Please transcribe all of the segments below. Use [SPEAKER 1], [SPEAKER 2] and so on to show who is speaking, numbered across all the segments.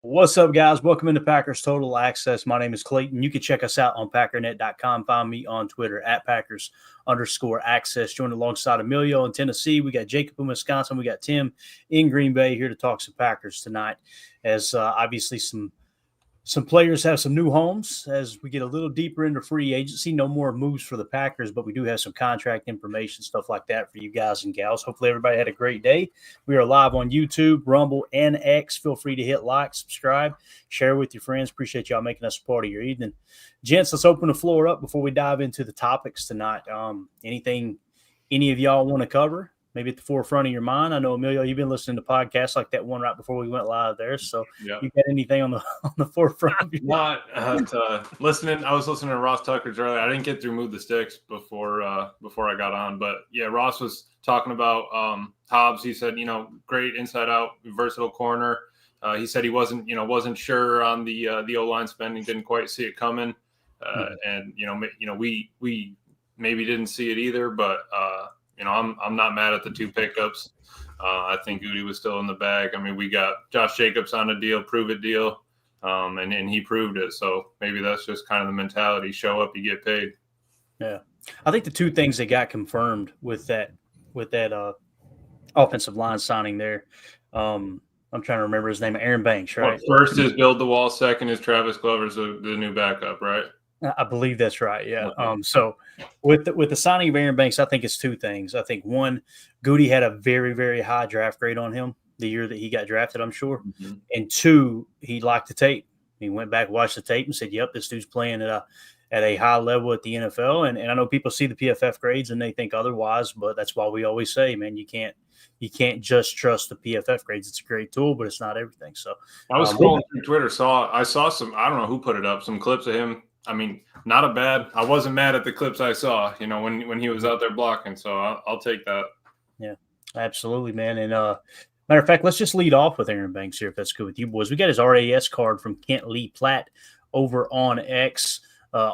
[SPEAKER 1] What's up, guys? Welcome into Packers Total Access. My name is Clayton. You can check us out on Packernet.com. Find me on Twitter at Packers_access. Joined alongside Emilio in Tennessee. We got Jacob in Wisconsin. We got Tim in Green Bay here to talk some Packers tonight. As obviously some players have some new homes as we get a little deeper into free agency. No more moves for the Packers, but we do have some contract information, stuff like that for you guys and gals. Hopefully everybody had a great day. We are live on YouTube, Rumble, and X. Feel free to hit like, subscribe, share with your friends. Appreciate y'all making us a part of your evening. Gents, let's open the floor up before we dive into the topics tonight. Anything any of y'all want to cover? Maybe at the forefront of your mind. I know, Emilio, you've been listening to podcasts like that one right before we went live there. So You got anything on the forefront of your
[SPEAKER 2] mind? Listening. I was listening to Ross Tucker's earlier. I didn't get through Move the Sticks before I got on. But, yeah, Ross was talking about Hobbs. He said, great inside-out, versatile corner. He said he wasn't sure on the O-line spending, didn't quite see it coming. And, we maybe didn't see it either, but I'm not mad at the two pickups. I think Goody was still in the bag. I mean, we got Josh Jacobs on a deal, prove it deal, and he proved it. So maybe that's just kind of the mentality: show up, you get paid.
[SPEAKER 1] Yeah, I think the two things that got confirmed with that offensive line signing there. I'm trying to remember his name, Aaron Banks, right?
[SPEAKER 2] Well, first is build the wall. Second is Travis Glover's the new backup, right?
[SPEAKER 1] I believe that's right. Yeah. So with the signing of Aaron Banks, I think it's two things. I think one, Goody had a very, very high draft grade on him the year that he got drafted, I'm sure. Mm-hmm. And two, he liked the tape. He went back, watched the tape, and said, "Yep, this dude's playing at a high level at the NFL." And I know people see the PFF grades and they think otherwise, but that's why we always say, man, you can't just trust the PFF grades. It's a great tool, but it's not everything. So
[SPEAKER 2] I was scrolling through Twitter, I saw some, I don't know who put it up, some clips of him. I mean, I wasn't mad at the clips I saw, when he was out there blocking. So I'll take that.
[SPEAKER 1] Yeah, absolutely, man. And matter of fact, let's just lead off with Aaron Banks here, if that's good with you boys. We got his RAS card from Kent Lee Platt over on X.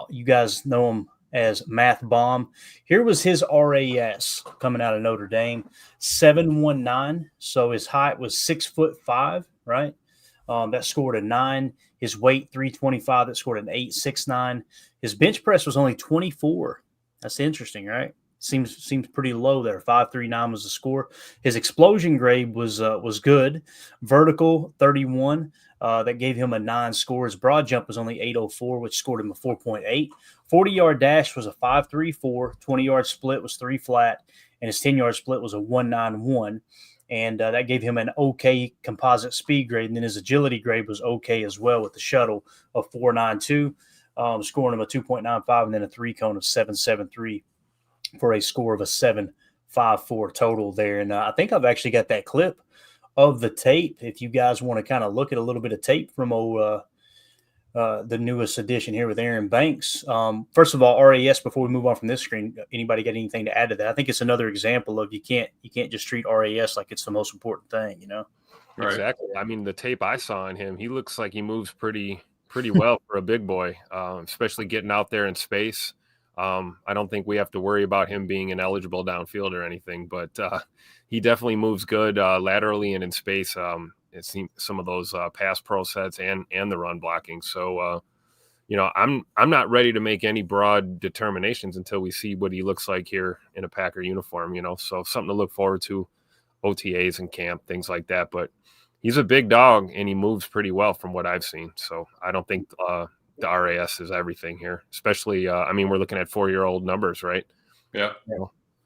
[SPEAKER 1] You guys know him as Math Bomb. Here was his RAS coming out of Notre Dame, 7'19". So his height was 6'5", right? That scored a 9. His weight, 325. That scored an 8.69. His bench press was only 24. That's interesting, right? Seems pretty low there. 5.39 was the score. His explosion grade was good. Vertical, 31. That gave him a 9 score. His broad jump was only 8.04, which scored him a 4.8. 40-yard dash was a 5.34. 20-yard split was 3 flat. And his 10-yard split was a 1.91. And that gave him an okay composite speed grade. And then his agility grade was okay as well with the shuttle of 4.92, scoring him a 2.95 and then a 3-cone of 7.73 for a score of a 7.54 total there. And I think I've actually got that clip of the tape if you guys want to kind of look at a little bit of tape from the newest edition here with Aaron Banks. First of all, RAS, before we move on from this screen, anybody got anything to add to that? I think it's another example of you can't just treat RAS like it's the most important thing,
[SPEAKER 3] Right. Exactly. I mean, the tape I saw on him, he looks like he moves pretty well for a big boy, especially getting out there in space. I don't think we have to worry about him being ineligible downfield or anything, but he definitely moves good laterally and in space. It seems some of those pass pro sets and the run blocking. So, I'm not ready to make any broad determinations until we see what he looks like here in a Packer uniform, so something to look forward to, OTAs and camp, things like that. But he's a big dog and he moves pretty well from what I've seen. So I don't think the RAS is everything here, especially, we're looking at 4-year-old numbers, right?
[SPEAKER 2] Yeah.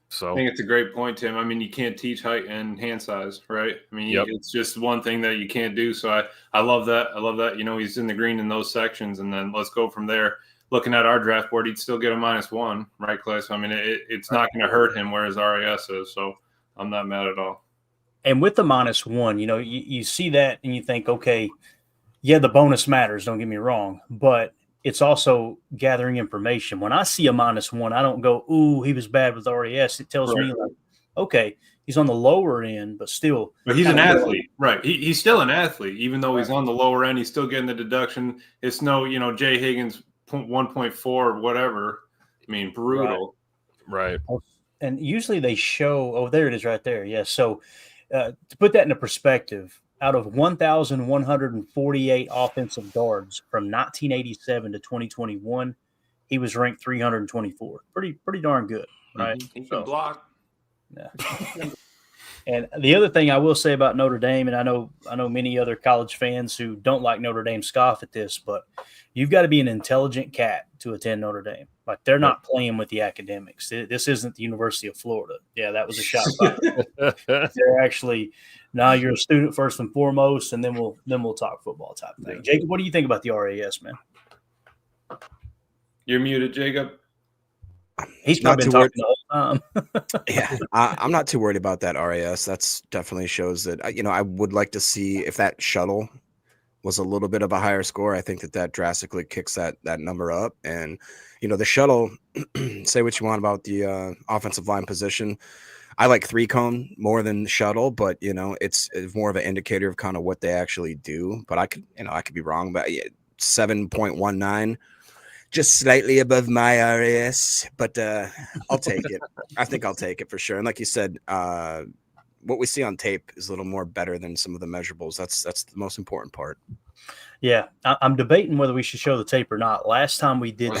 [SPEAKER 2] So I think it's a great point, Tim. I mean, you can't teach height and hand size, right? I mean, It's just one thing that you can't do. So I love that. I love that. He's in the green in those sections, and then let's go from there. Looking at our draft board, he'd still get a -1, right, Clay? So, I mean, it's not going to hurt him where his RAS is. So I'm not mad at all.
[SPEAKER 1] And with the -1, you see that and you think, okay, yeah, the bonus matters. Don't get me wrong, but it's also gathering information. When I see a -1, I don't go, ooh, he was bad with RAS. It tells me, like, okay, he's on the lower end, but still.
[SPEAKER 2] But he's an athlete, right? He's still an athlete. Even though he's on the lower end, he's still getting the deduction. It's no, Jay Higgins 1.4 or whatever. I mean, brutal.
[SPEAKER 3] Right.
[SPEAKER 1] And usually they show, there it is right there. Yeah. So to put that into perspective, out of 1,148 offensive guards from 1987 to 2021, he was ranked 324. Pretty darn good, right?
[SPEAKER 2] He can block.
[SPEAKER 1] Yeah. And the other thing I will say about Notre Dame, and I know many other college fans who don't like Notre Dame scoff at this, but you've got to be an intelligent cat to attend Notre Dame. Like, they're not playing with the academics. This isn't the University of Florida. Yeah, that was a shot fired. They're actually, now you're a student first and foremost, and then we'll talk football type thing. Jacob, what do you think about the RAS, man?
[SPEAKER 2] You're muted, Jacob.
[SPEAKER 1] He's probably been talking the whole time.
[SPEAKER 4] Yeah, I'm not too worried about that RAS. That's definitely shows that, I would like to see if that shuttle was a little bit of a higher score. I think that drastically kicks that number up. And, the shuttle, say what you want about the offensive line position. I like 3-cone more than shuttle, but, it's more of an indicator of kind of what they actually do. But I could be wrong, but 7.19. Just slightly above my RAS, but I'll take it. I think I'll take it for sure. And like you said, what we see on tape is a little more better than some of the measurables. That's the most important part.
[SPEAKER 1] Yeah, I'm debating whether we should show the tape or not. Last time we did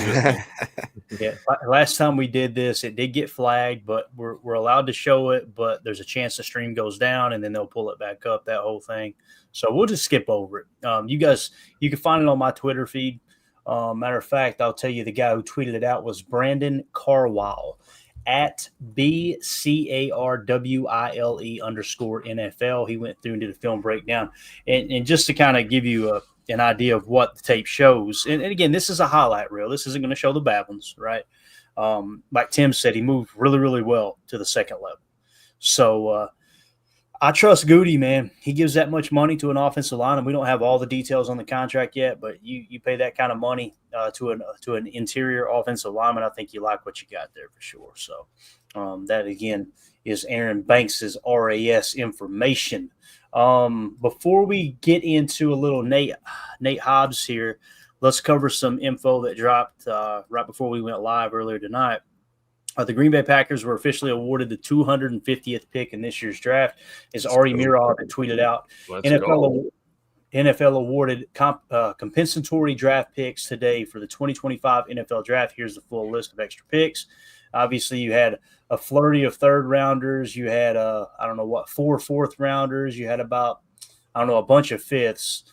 [SPEAKER 1] this, it did get flagged, but we're allowed to show it. But there's a chance the stream goes down, and then they'll pull it back up. That whole thing. So we'll just skip over it. You guys, you can find it on my Twitter feed. Matter of fact, I'll tell you the guy who tweeted it out was Brandon Carwile at BCARWILE_NFL. He went through and did a film breakdown. And just to kind of give you an idea of what the tape shows, and again, this is a highlight reel. This isn't going to show the bad ones, right? Like Tim said, he moved really, really well to the second level. So I trust Goody, man. He gives that much money to an offensive line, and we don't have all the details on the contract yet, but you pay that kind of money to an interior offensive lineman, I think you like what you got there for sure. So that, again, is Aaron Banks' RAS information. Before we get into a little Nate Hobbs here, let's cover some info that dropped right before we went live earlier tonight. The Green Bay Packers were officially awarded the 250th pick in this year's draft. As Ari Mirov had tweeted out, NFL awarded compensatory draft picks today for the 2025 NFL draft. Here's the full list of extra picks. Obviously, you had a flurry of third rounders. You had, 4 fourth rounders. You had a bunch of fifths,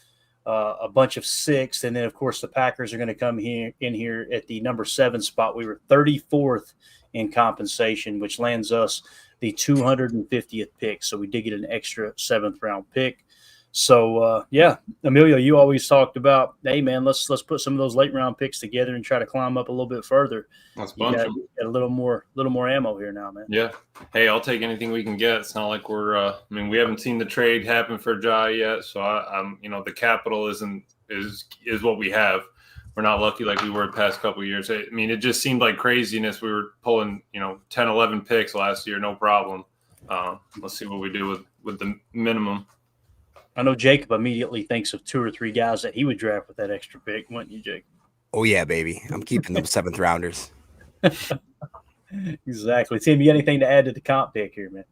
[SPEAKER 1] a bunch of sixths. And then, of course, the Packers are going to come in here at the number 7 spot. We were 34th in compensation, which lands us the 250th pick. So we did get an extra 7th round pick. So Emilio, you always talked about, hey man, let's put some of those late round picks together and try to climb up a little bit further.
[SPEAKER 2] Let's
[SPEAKER 1] bunch them. Got a little more ammo here now, man.
[SPEAKER 2] Yeah. Hey, I'll take anything we can get. It's not like we're we haven't seen the trade happen for Jai yet, so I'm the capital is what we have. We're not lucky like we were the past couple of years. It just seemed like craziness. We were pulling, 10, 11 picks last year, no problem. Let's see what we do with the minimum.
[SPEAKER 1] I know Jacob immediately thinks of 2 or 3 guys that he would draft with that extra pick, wouldn't you, Jacob?
[SPEAKER 4] Oh, yeah, baby. I'm keeping them 7th rounders.
[SPEAKER 1] Exactly. Tim, you got anything to add to the comp pick here, man?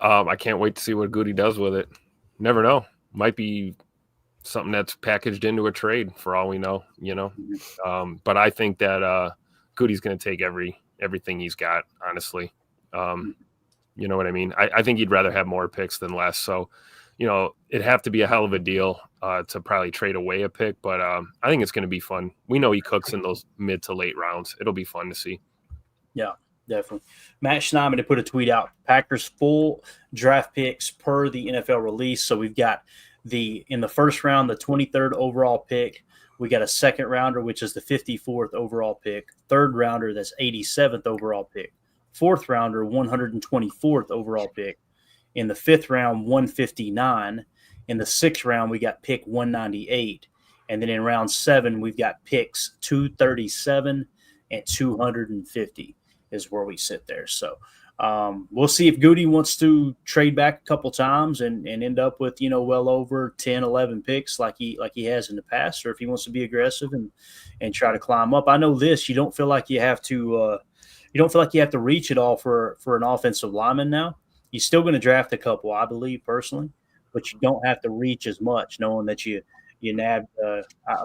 [SPEAKER 3] I can't wait to see what Goody does with it. Never know. Might be something that's packaged into a trade for all we know, But I think that Goody's going to take everything he's got, honestly. You know what I mean? I think he'd rather have more picks than less. So, it'd have to be a hell of a deal to probably trade away a pick. But I think it's going to be fun. We know he cooks in those mid to late rounds. It'll be fun to see. Yeah,
[SPEAKER 1] definitely. Matt Schneidman had put a tweet out, Packers full draft picks per the NFL release. So we've got in the first round, the 23rd overall pick. We got a second rounder, which is the 54th overall pick. Third rounder, that's 87th overall pick. Fourth rounder, 124th overall pick. In the 5th round, 159. In the 6th round, we got pick 198. And then in round 7, we've got picks 237 and 250 is where we sit there. So we'll see if Goody wants to trade back a couple times and end up with, well over 10, 11 picks like he has in the past, or if he wants to be aggressive and try to climb up. I know this, you don't feel like you have to reach it all for an offensive lineman now. You're still going to draft a couple, I believe, personally, but you don't have to reach as much, knowing that you nabbed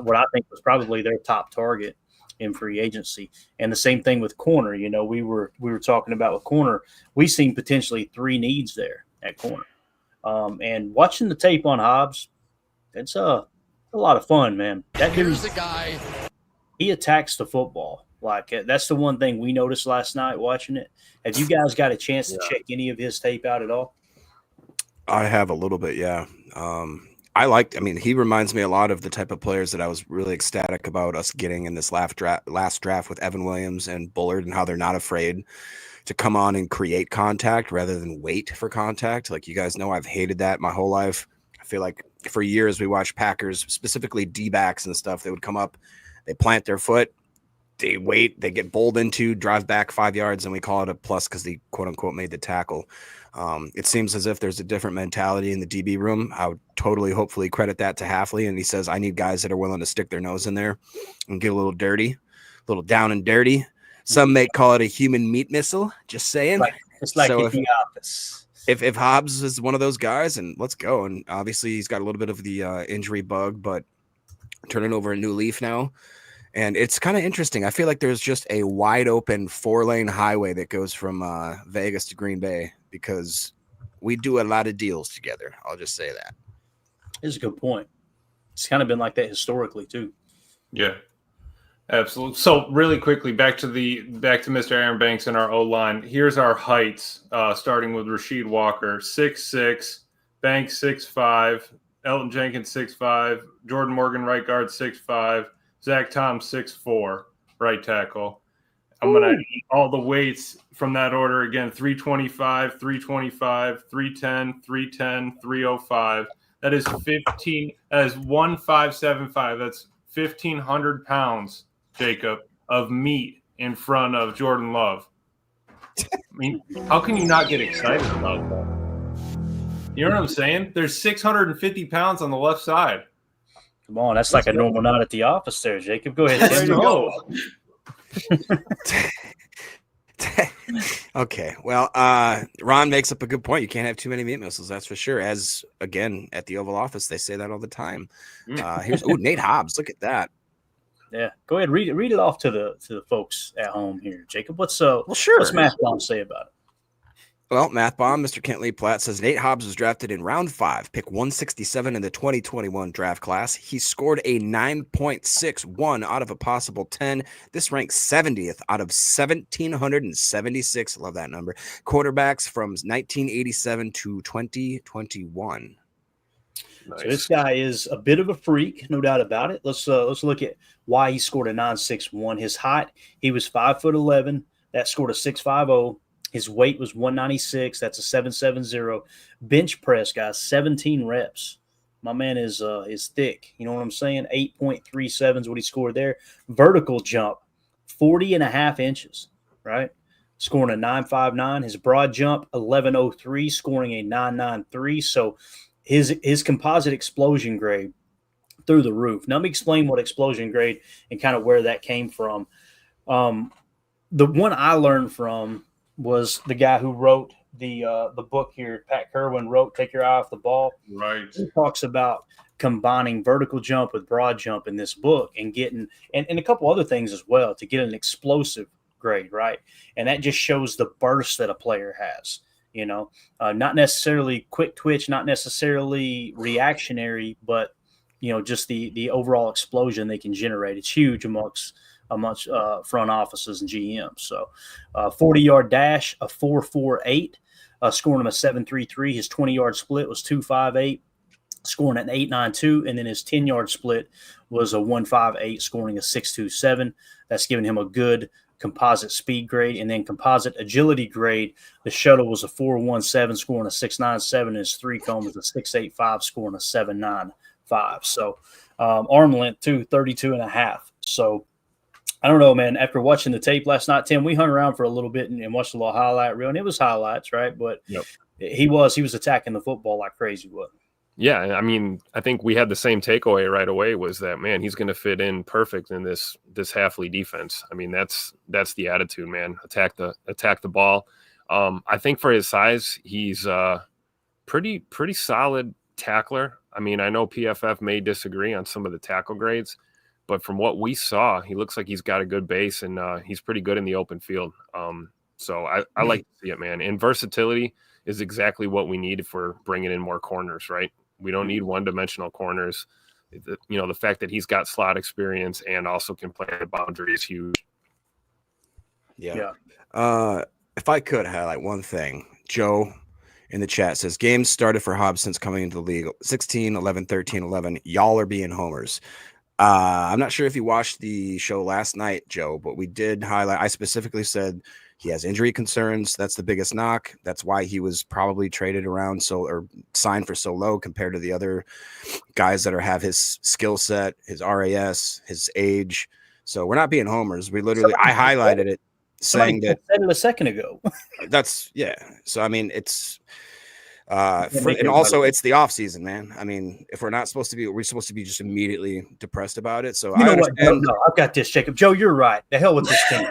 [SPEAKER 1] what I think was probably their top target in free agency. And the same thing with corner. You know, we were talking about with corner, we seen potentially 3 needs there at corner. And watching the tape on Hobbs, it's a lot of fun, man. That
[SPEAKER 5] Here's the guy.
[SPEAKER 1] He attacks the football. Like, that's the one thing we noticed last night watching it. Have you guys got a chance to check any of his tape out at all?
[SPEAKER 4] I have a little bit, yeah. He reminds me a lot of the type of players that I was really ecstatic about us getting in this last draft with Evan Williams and Bullard, and how they're not afraid to come on and create contact rather than wait for contact. Like, you guys know, I've hated that my whole life. I feel like for years we watched Packers, specifically D-backs and stuff. They would come up, they plant their foot, they wait, they get bowled into, drive back 5 yards, and we call it a plus because they quote unquote made the tackle. It seems as if there's a different mentality in the DB room. I would hopefully credit that to Hafley. And he says, I need guys that are willing to stick their nose in there and get a little dirty, a little down and dirty. Some may call it a human meat missile. Just saying.
[SPEAKER 1] It's like
[SPEAKER 4] So
[SPEAKER 1] in the office.
[SPEAKER 4] If Hobbs is one of those guys, and let's go. And obviously he's got a little bit of the injury bug, but turning over a new leaf now. And it's kind of interesting. I feel like there's just a wide open 4-lane highway that goes from Vegas to Green Bay, because we do a lot of deals together. I'll just say that.
[SPEAKER 1] It's a good point. It's kind of been like that historically too.
[SPEAKER 2] Yeah, absolutely. So really quickly, back to Mr. Aaron Banks and our O-line. Here's our heights, starting with Rasheed Walker, 6'6", Banks 6'5", Elton Jenkins 6'5", Jordan Morgan right guard 6'5", Zach Tom 6'4", right tackle. I'm going to eat all the weights from that order again: 325, 325, 310, 310, 305. That is 15. That is 1575. That's 1,500 pounds, Jacob, of meat in front of Jordan Love. I mean, how can you not get excited about that? You know what I'm saying? There's 650 pounds on the left side.
[SPEAKER 1] Come on, that's like a normal night at the office there, Jacob. Go ahead.
[SPEAKER 2] There you go.
[SPEAKER 4] Okay, well, Ron makes up a good point. You can't have too many meat missiles, that's for sure. As again at the Oval Office, they say that all the time. Here's Nate Hobbs. Look at that.
[SPEAKER 1] Yeah, go ahead, read it off to the folks at home here, Jacob. What's
[SPEAKER 4] sure.
[SPEAKER 1] What's Math Bomb say about it?
[SPEAKER 4] Well, Math Bomb, Mr. Kent Lee Platt says Nate Hobbs was drafted in round 5, pick 167 in the 2021 draft class. He scored a 9.61 out of a possible 10. This ranks 70th out of 1,776. Love that number. Quarterbacks from 1987 to 2021.
[SPEAKER 1] Nice. So this guy is a bit of a freak, no doubt about it. Let's look at why he scored a 9.61. His height, he was 5'11". That scored a 6.50. His weight was 196. That's a 7.70. Bench press, guys, 17 reps. My man is thick. You know what I'm saying? 8.37 is what he scored there. Vertical jump, 40.5 inches, right? Scoring a 9.59. His broad jump, 11.03, scoring a 9.93. So his composite explosion grade through the roof. Now let me explain what explosion grade and kind of where that came from. The one I learned from was the guy who wrote the book here. Pat Kerwin wrote "Take Your Eye Off the Ball."
[SPEAKER 2] Right.
[SPEAKER 1] He talks about combining vertical jump with broad jump in this book and getting and a couple other things as well to get an explosive grade, right? And that just shows the burst that a player has. You know, not necessarily quick twitch, not necessarily reactionary, but just the overall explosion they can generate. It's huge amongst front offices and GMs. So 40-yard dash, a 4.48, scoring him a 7.33. His 20-yard split was 2.58, scoring an 8.92. And then his 10-yard split was a 1.58, scoring a 6.27. That's giving him a good composite speed grade. And then composite agility grade, the shuttle was a 4.17, scoring a 6.97. And his 3-cone was a 6.85, scoring a 7.95. So arm length, too, 32.5. So I don't know, man. After watching the tape last night, Tim, we hung around for a little bit and watched a little highlight reel, and it was highlights, right? But he was attacking the football like crazy, wasn't he?
[SPEAKER 3] Yeah, I mean, I think we had the same takeaway right away was that, man, he's going to fit in perfect in this Hafley defense. I mean, that's the attitude, man. Attack the ball. I think for his size, he's pretty solid tackler. I mean, I know PFF may disagree on some of the tackle grades, but from what we saw, he looks like he's got a good base, and he's pretty good in the open field. So I like to see it, man. And versatility is exactly what we need if we're bringing in more corners, right? We don't need one-dimensional corners. The fact that he's got slot experience and also can play the boundary is huge.
[SPEAKER 4] Yeah. If I could highlight one thing, Joe in the chat says games started for Hobbs since coming into the league 16, 11, 13, 11. Y'all are being homers. I'm not sure if you watched the show last night, Joe, but we did highlight. I specifically said he has injury concerns. That's the biggest knock. That's why he was probably traded around or signed for so low compared to the other guys that have his skill set, his RAS, his age. So we're not being homers. I highlighted it saying that
[SPEAKER 1] said it a second ago.
[SPEAKER 4] So I mean, it's and also it's the off season, man. I mean, if we're supposed to be just immediately depressed about it. So
[SPEAKER 1] you know what? No, I've got this, Jacob. Joe, you're right. The hell with this team.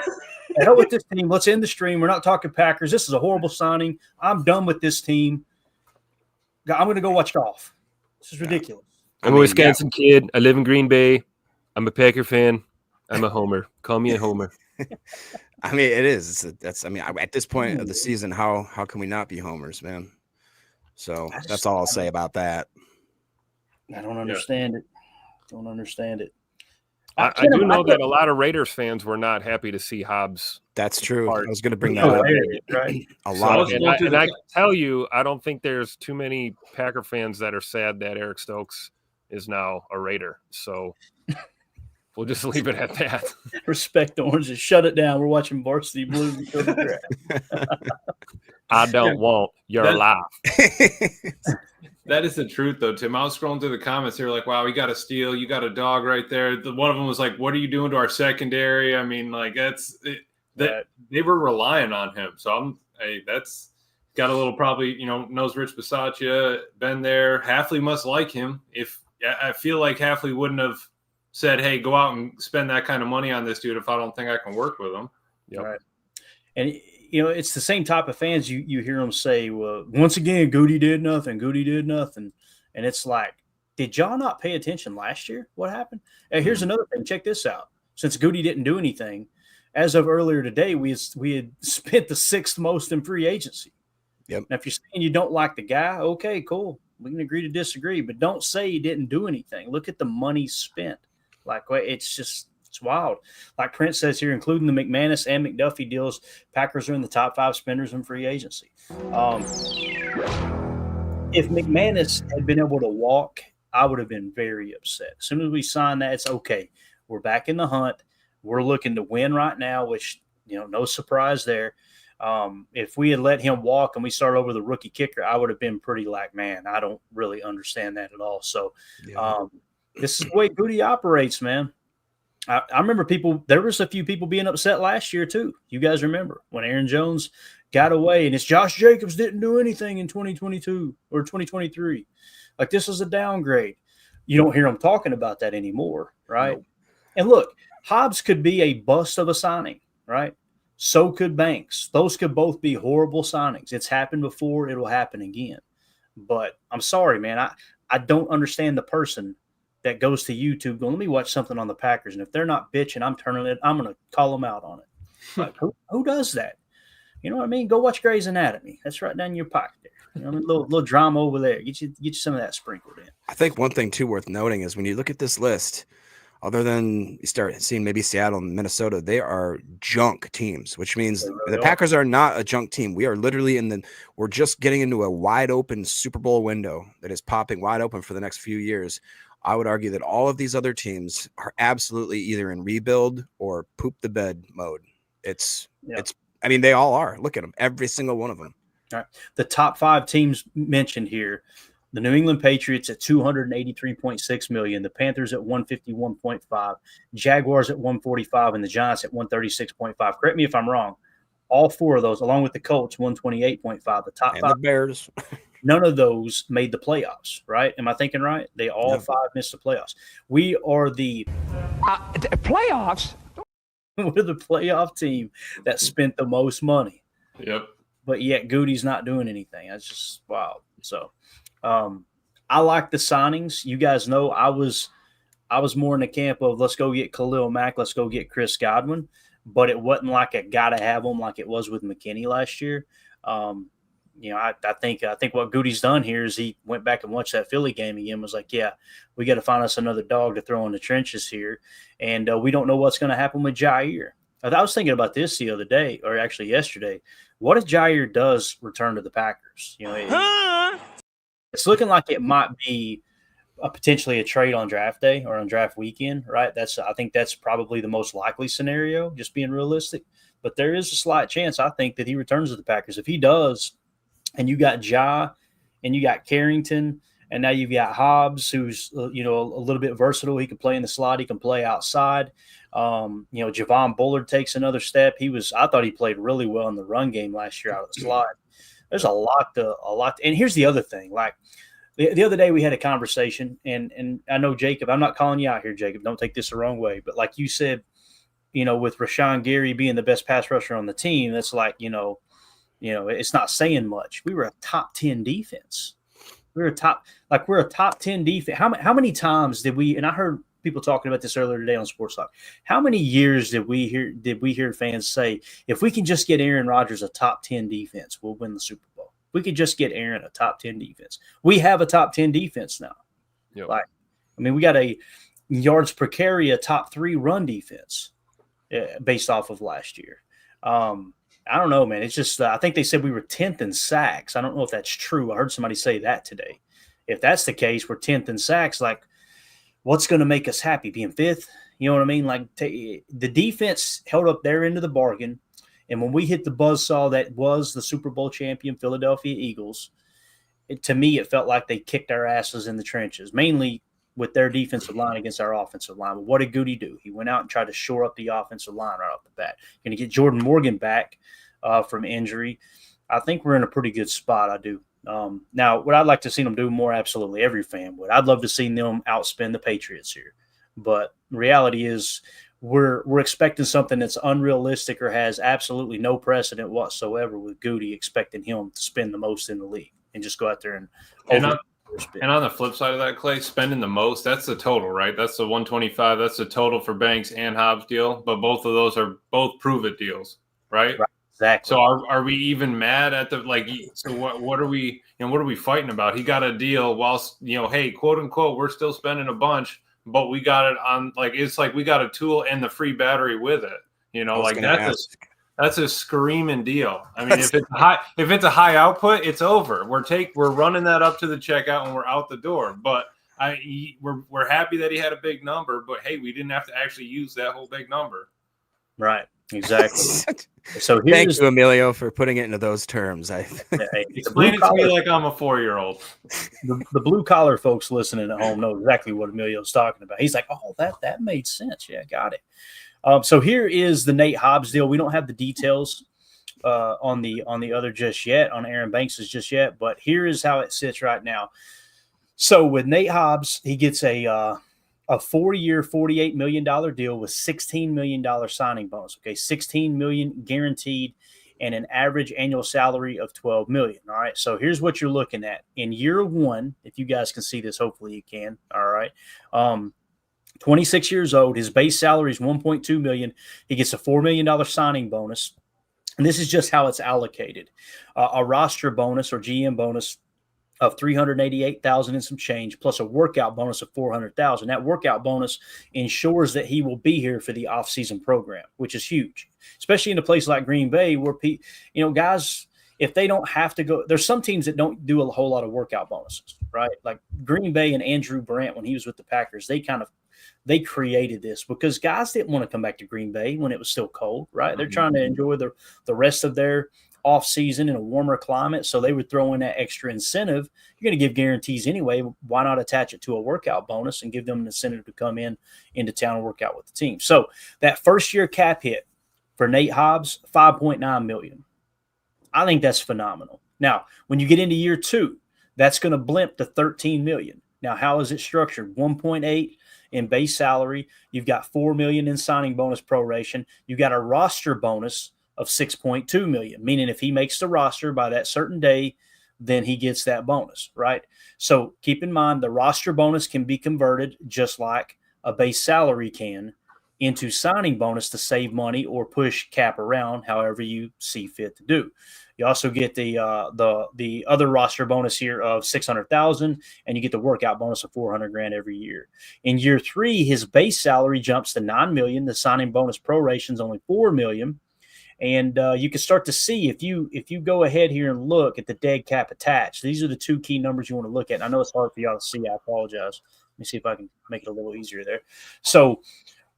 [SPEAKER 1] The hell with this team. Let's end the stream. We're not talking Packers. This is a horrible signing. I'm done with this team. I'm going to go watch golf. This is ridiculous.
[SPEAKER 3] I'm a Wisconsin kid. I live in Green Bay. I'm a Packer fan. I'm a homer. Call me a homer.
[SPEAKER 4] I mean, it is. At this point of the season, how can we not be homers, man? So that's all I'll say about that.
[SPEAKER 1] I don't understand it. Don't understand it.
[SPEAKER 3] I do know that a lot of Raiders fans were not happy to see Hobbs.
[SPEAKER 4] That's true. I was going to bring that up.
[SPEAKER 1] Right?
[SPEAKER 4] A lot of
[SPEAKER 3] and I can tell you, I don't think there's too many Packer fans that are sad that Eric Stokes is now a Raider. So we'll just leave it at that.
[SPEAKER 1] Respect the Oranges. Shut it down. We're watching Varsity Blues.
[SPEAKER 3] I don't want your life.
[SPEAKER 2] That is the truth, though, Tim. I was scrolling through the comments. They were like, wow, we got a steal. You got a dog right there. One of them was like, what are you doing to our secondary? I mean, like, they were relying on him. So that's got a little probably, knows Rich Bisaccia, been there. Hafley must like him. I feel like Hafley wouldn't have said, hey, go out and spend that kind of money on this dude if I don't think I can work with him.
[SPEAKER 3] Yep.
[SPEAKER 1] Right. And it's the same type of fans you hear them say, well, once again, Goody did nothing. And it's like, did y'all not pay attention last year? What happened? Hey, here's another thing. Check this out. Since Goody didn't do anything, as of earlier today, we had spent the 6th most in free agency.
[SPEAKER 4] Yep.
[SPEAKER 1] Now, if you're saying you don't like the guy, okay, cool. We can agree to disagree, but don't say he didn't do anything. Look at the money spent. Like, it's wild. Like Prince says here, including the McManus and McDuffie deals, Packers are in the top 5 spenders in free agency. If McManus had been able to walk, I would have been very upset. As soon as we signed that, it's okay. We're back in the hunt. We're looking to win right now, which, no surprise there. If we had let him walk and we started over the rookie kicker, I would have been pretty like, man, I don't really understand that at all. So this is the way Goody operates, man. I remember there was a few people being upset last year too. You guys remember when Aaron Jones got away and it's Josh Jacobs didn't do anything in 2022 or 2023. Like, this is a downgrade. You don't hear them talking about that anymore, right? Nope. And look, Hobbs could be a bust of a signing, right? So could Banks. Those could both be horrible signings. It's happened before. It'll happen again. But I'm sorry, man. I don't understand the person that goes to YouTube going, let me watch something on the Packers. And if they're not bitching, I'm turning it. I'm going to call them out on it. Like, who does that? You know what I mean? Go watch Grey's Anatomy. That's right down your pocket there. A little drama over there. Get you some of that sprinkled in.
[SPEAKER 4] I think one thing too worth noting is when you look at this list, other than you start seeing maybe Seattle and Minnesota, they are junk teams, which means the Packers are not a junk team. We are literally we're just getting into a wide open Super Bowl window that is popping wide open for the next few years. I would argue that all of these other teams are absolutely either in rebuild or poop the bed mode. They all are. Look at them. Every single one of them.
[SPEAKER 1] All right. The top 5 teams mentioned here, the New England Patriots at $283.6 million, the Panthers at $151.5, Jaguars at $145, and the Giants at $136.5. Correct me if I'm wrong. All 4 of those, along with the Colts, $128.5. The top 5.
[SPEAKER 4] The Bears.
[SPEAKER 1] None of those made the playoffs, right? Am I thinking right? They all 5 missed the playoffs. We are the
[SPEAKER 5] playoffs.
[SPEAKER 1] We're the playoff team that spent the most money.
[SPEAKER 2] Yep.
[SPEAKER 1] But yet Goody's not doing anything. That's just wild. So I I like the signings. You guys know I was more in the camp of let's go get Khalil Mack, let's go get Chris Godwin, but it wasn't like a gotta have them like it was with McKinney last year. I think what Goody's done here is he went back and watched that Philly game again. Was like, yeah, we got to find us another dog to throw in the trenches here, and we don't know what's going to happen with Jair. I was thinking about this the other day, or actually yesterday. What if Jair does return to the Packers? It's looking like it might be potentially a trade on draft day or on draft weekend, right? I think that's probably the most likely scenario, just being realistic. But there is a slight chance, I think, that he returns to the Packers. If he does, and you got Ja, and you got Carrington, and now you've got Hobbs, who's a little bit versatile. He can play in the slot, he can play outside. Javon Bullard takes another step. I thought he played really well in the run game last year out of the slot. There's a lot. And here's the other thing, like. The other day we had a conversation, and I know, Jacob, I'm not calling you out here, Jacob. Don't take this the wrong way. But like you said, with Rashawn Gary being the best pass rusher on the team, that's like, it's not saying much. We were a top 10 defense. We're a top 10 defense. How many times did we, and I heard people talking about this earlier today on Sports Talk, how many years did we hear fans say, if we can just get Aaron Rodgers a top 10 defense, we'll win the Super Bowl? We could just get Aaron a top 10 defense. We have a top 10 defense now.
[SPEAKER 3] Yep.
[SPEAKER 1] We got a yards per carry, a top 3 run defense based off of last year. I don't know, man. It's just I think they said we were 10th in sacks. I don't know if that's true. I heard somebody say that today. If that's the case, we're 10th in sacks. Like, what's going to make us happy? Being 5th? You know what I mean? Like, the defense held up their end of the bargain. And when we hit the buzzsaw that was the Super Bowl champion Philadelphia Eagles, to me, it felt like they kicked our asses in the trenches, mainly with their defensive line against our offensive line. But what did Goody do? He went out and tried to shore up the offensive line right off the bat. Going to get Jordan Morgan back from injury. I think we're in a pretty good spot, I do. Now, what I'd like to see them do more, absolutely every fan would. I'd love to see them outspend the Patriots here. But the reality is, we're expecting something that's unrealistic or has absolutely no precedent whatsoever with Goody, expecting him to spend the most in the league and just go out there
[SPEAKER 2] and on the flip side of that, Clay, spending the most, that's the total, right? That's the 125. That's the total for Banks and Hobbs deal. But both of those are both prove-it deals, right?
[SPEAKER 1] Exactly.
[SPEAKER 2] So are we even mad at what are we fighting about? He got a deal whilst, hey, quote unquote, we're still spending a bunch. But we got it on, it's like we got a tool and the free battery with it. That's a screaming deal. I mean, if it's a high output, it's over. We're running that up to the checkout and we're out the door. But we're happy that he had a big number. But hey, we didn't have to actually use that whole big number.
[SPEAKER 1] Right. Exactly. So
[SPEAKER 4] thank you, Emilio, for putting it into those terms.
[SPEAKER 2] Explain it to me like I'm a 4-year-old.
[SPEAKER 1] The blue collar folks listening at home know exactly what Emilio's talking about. He's like, oh, that made sense. Yeah, got it. So here is the Nate Hobbs deal. We don't have the details on the other just yet, on Aaron Banks's just yet, but here is how it sits right now. So with Nate Hobbs, he gets a 4-year, $48 million deal with $16 million signing bonus. Okay, $16 million guaranteed and an average annual salary of $12 million. All right, so here's what you're looking at. In year one, if you guys can see this, hopefully you can. All right, 26 years old. His base salary is $1.2 million. He gets a $4 million signing bonus. And this is just how it's allocated. A roster bonus or GM bonus of $388,000 and some change, plus a workout bonus of $400,000. That workout bonus ensures that he will be here for the offseason program, which is huge, especially in a place like Green Bay where guys, if they don't have to go, there's some teams that don't do a whole lot of workout bonuses, right? Like Green Bay and Andrew Brandt, when he was with the Packers, they created this because guys didn't want to come back to Green Bay when it was still cold, right? They're trying to enjoy the rest of their off season in a warmer climate. So they would throw in that extra incentive. You're going to give guarantees anyway. Why not attach it to a workout bonus and give them an incentive to come into town and work out with the team? So that first year cap hit for Nate Hobbs, $5.9 million. I think that's phenomenal. Now, when you get into year two, that's going to blimp to $13 million. Now, how is it structured? 1.8 in base salary. You've got $4 million in signing bonus proration. You've got a roster bonus of $6.2 million, meaning if he makes the roster by that certain day, then he gets that bonus, right? So keep in mind the roster bonus can be converted just like a base salary can into signing bonus to save money or push cap around however you see fit to do. You also get the other roster bonus here of 600,000, and you get the workout bonus of 400 grand every year. In year 3, his base salary jumps to 9 million. The signing bonus proration is only 4 million. And you can start to see if you go ahead here and look at the dead cap attached. These are the 2 key numbers you want to look at. And I know it's hard for y'all to see. I apologize. Let me see if I can make it a little easier there. So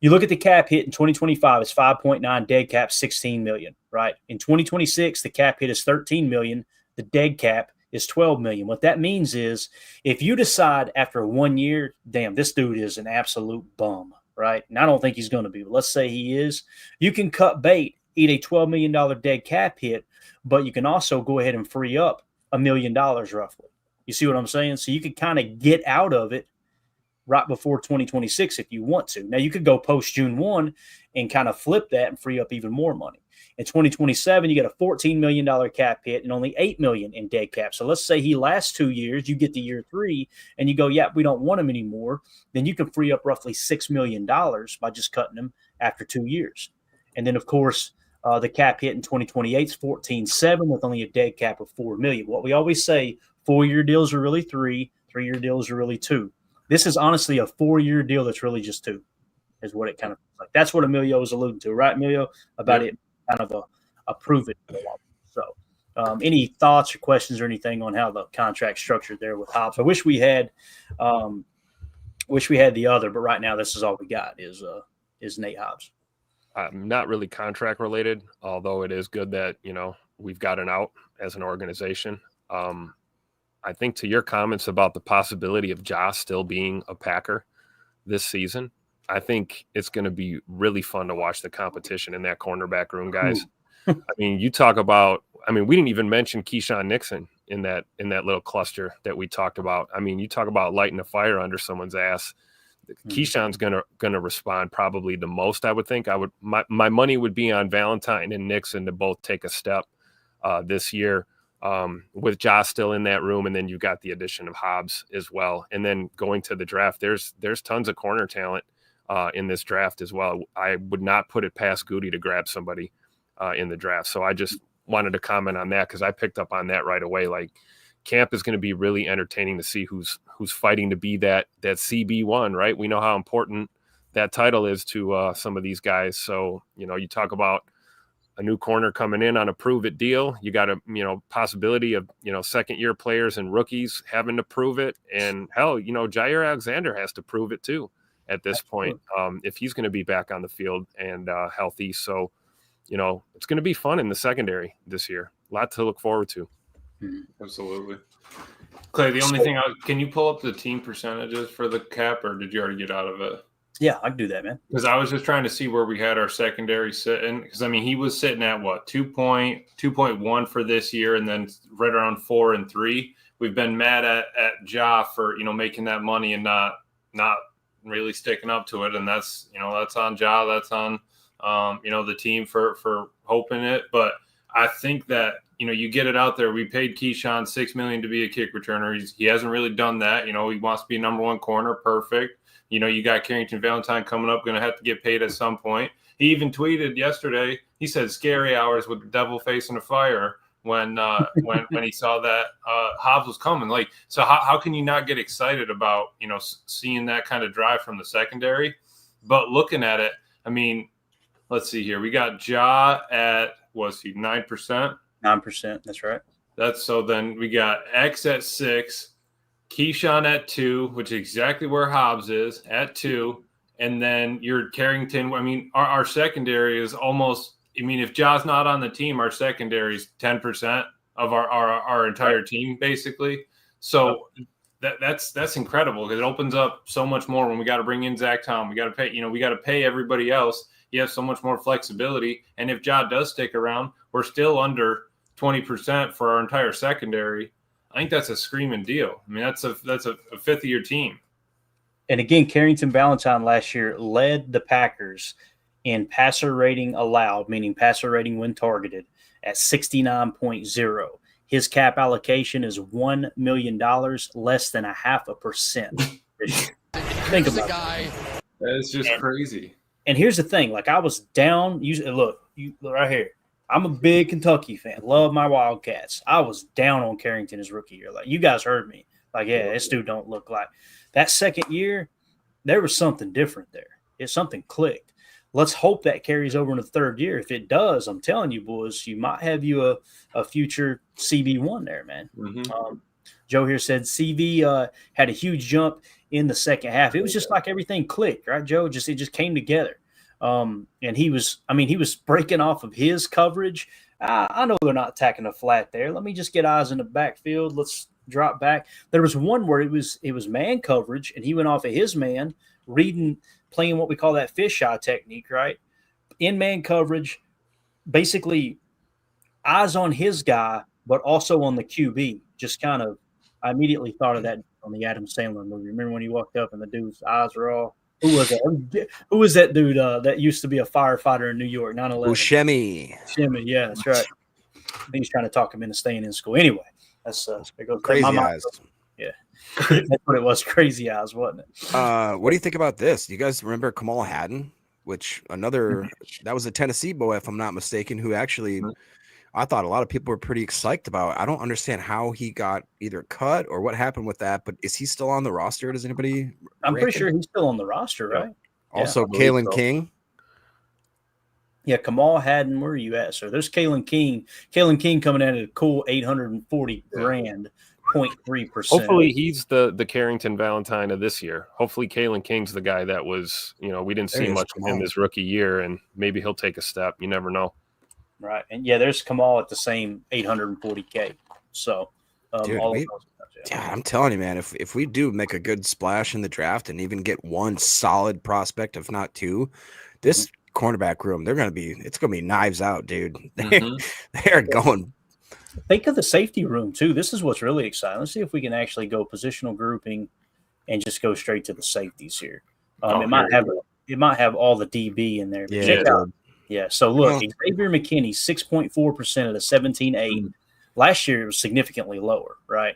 [SPEAKER 1] you look at the cap hit in 2025, it's 5.9, dead cap 16 million, right? In 2026, the cap hit is 13 million. The dead cap is 12 million. What that means is if you decide after 1 year, damn, this dude is an absolute bum, right? And I don't think he's going to be, but let's say he is, you can cut bait, eat a $12 million dead cap hit, but you can also go ahead and free up $1 million roughly. You see what I'm saying? So you can kind of get out of it right before 2026 if you want to. Now, you could go post June 1 and kind of flip that and free up even more money. In 2027, you get a $14 million cap hit and only $8 million in dead cap. So let's say he lasts 2 years, you get to year 3, and you go, yeah, we don't want him anymore. Then you can free up roughly $6 million by just cutting him after 2 years. And then, of course, the cap hit in 2028 is 14.7 with only a dead cap of $4 million. What we always say, 4-year deals are really 3, 3-year deals are really 2. This is honestly a 4-year deal that's really just 2, is what it kind of like. That's what Emilio was alluding to, right, Emilio? About it kind of a prove it. So any thoughts or questions or anything on how the contract structured there with Hobbs? I wish we had the other, but right now this is all we got is Nate Hobbs.
[SPEAKER 3] Not really contract related, although it is good that, we've gotten out as an organization. I think to your comments about the possibility of Josh still being a Packer this season, I think it's going to be really fun to watch the competition in that cornerback room, guys. I mean, you talk about, we didn't even mention Keyshawn Nixon in that little cluster that we talked about. I mean, you talk about lighting a fire under someone's ass. Keyshawn's gonna respond probably the most, I would think. My money would be on Valentine and Nixon to both take a step this year. With Josh still in that room, and then you got the addition of Hobbs as well. And then going to the draft, there's tons of corner talent in this draft as well. I would not put it past Goody to grab somebody in the draft. So I just wanted to comment on that because I picked up on that right away. Like, camp is going to be really entertaining to see who's fighting to be that CB1, right? We know how important that title is to some of these guys. So, you talk about a new corner coming in on a prove it deal. You got a, possibility of, second year players and rookies having to prove it. And hell, Jair Alexander has to prove it too at this point, if he's going to be back on the field and healthy. So, it's going to be fun in the secondary this year. A lot to look forward to.
[SPEAKER 2] Absolutely. Clay, the only thing, can you pull up the team percentages for the cap, or did you already get out of it?
[SPEAKER 1] Yeah, I can do that, man.
[SPEAKER 2] Because I was just trying to see where we had our secondary sitting. Because, he was sitting at what, 2.1 for this year, and then right around 4 and 3. We've been mad at Ja for, making that money and not really sticking up to it. And that's, that's on Ja. That's on, the team for hoping it. But I think that, you get it out there. We paid Keyshawn $6 million to be a kick returner. He hasn't really done that. He wants to be number 1 corner. Perfect. You got Carrington Valentine coming up, going to have to get paid at some point. He even tweeted yesterday. He said scary hours with the devil facing a fire when he saw that Hobbs was coming. Like, so how can you not get excited about, seeing that kind of drive from the secondary? But looking at it, let's see here. We got Ja at, was he 9%?
[SPEAKER 1] 9%. That's right.
[SPEAKER 2] So then we got X at 6. Keyshawn at 2, which is exactly where Hobbs is at 2. And then your Carrington. Our secondary is almost, if Ja's not on the team, our secondary is 10% of our entire team, basically. So that's incredible because it opens up so much more when we got to bring in Zach Tom. We got to pay, we got to pay everybody else. You have so much more flexibility. And if Ja does stick around, we're still under 20% for our entire secondary. I think that's a screaming deal. That's a 5th-year team.
[SPEAKER 1] And again, Carrington Valentine last year led the Packers in passer rating allowed, meaning passer rating when targeted, at 69.0. his cap allocation is $1 million, less than 0.5% this year. Think about it.
[SPEAKER 2] That's just crazy.
[SPEAKER 1] And here's the thing: like I was down. Look right here. I'm a big Kentucky fan. Love my Wildcats. I was down on Carrington his rookie year. Like you guys heard me. Like, yeah, this dude don't look like that second year. There was something different there. Something clicked. Let's hope that carries over into the third year. If it does, I'm telling you, boys, you might have you a future CB1 there, man.
[SPEAKER 2] Mm-hmm.
[SPEAKER 1] Joe here said CV had a huge jump in the second half. It was just like everything clicked, right, Joe? It just came together. And he was breaking off of his coverage. I know they're not attacking a flat there. Let me just get eyes in the backfield. Let's drop back. There was one where it was man coverage, and he went off of his man, playing what we call that fisheye technique, right? In man coverage, basically eyes on his guy, but also on the QB. Just kind of, I immediately thought of that on the Adam Sandler movie. Remember when he walked up and the dude's eyes were all, who was that? Who was that dude that used to be a firefighter in New York? 9/11.
[SPEAKER 4] Buscemi.
[SPEAKER 1] Yeah, that's right. He's trying to talk him into staying in school. Anyway, that's
[SPEAKER 4] Crazy Eyes.
[SPEAKER 1] Yeah, that's what it was. Crazy Eyes, wasn't it?
[SPEAKER 4] What do you think about this? You guys remember Kamal Haddon, that was a Tennessee boy, if I'm not mistaken, who actually I thought a lot of people were pretty excited about. I don't understand how he got either cut or what happened with that, but is he still on the roster? Does anybody?
[SPEAKER 1] I'm pretty sure he's still on the roster, right?
[SPEAKER 4] Also, Kalen King.
[SPEAKER 1] Yeah, Kamal Haddon, where are you at, sir? There's Kalen King. Kalen King coming in at a cool $840,000, 0.3%.
[SPEAKER 3] Hopefully he's the Carrington Valentine of this year. Hopefully Kalen King's the guy that was, we didn't see much of him his rookie year, and maybe he'll take a step. You never know.
[SPEAKER 1] Right. And yeah, there's Kamal at the same $840K. So
[SPEAKER 4] Dude, I'm telling you, man, if we do make a good splash in the draft and even get one solid prospect, if not two, this cornerback room, it's gonna be knives out, dude. They're going.
[SPEAKER 1] Think of the safety room too. This is what's really exciting. Let's see if we can actually go positional grouping and just go straight to the safeties here. It might have all the DB in there. Yeah. So look, Xavier McKinney, 6.4% of the 17.8. Last year it was significantly lower, right?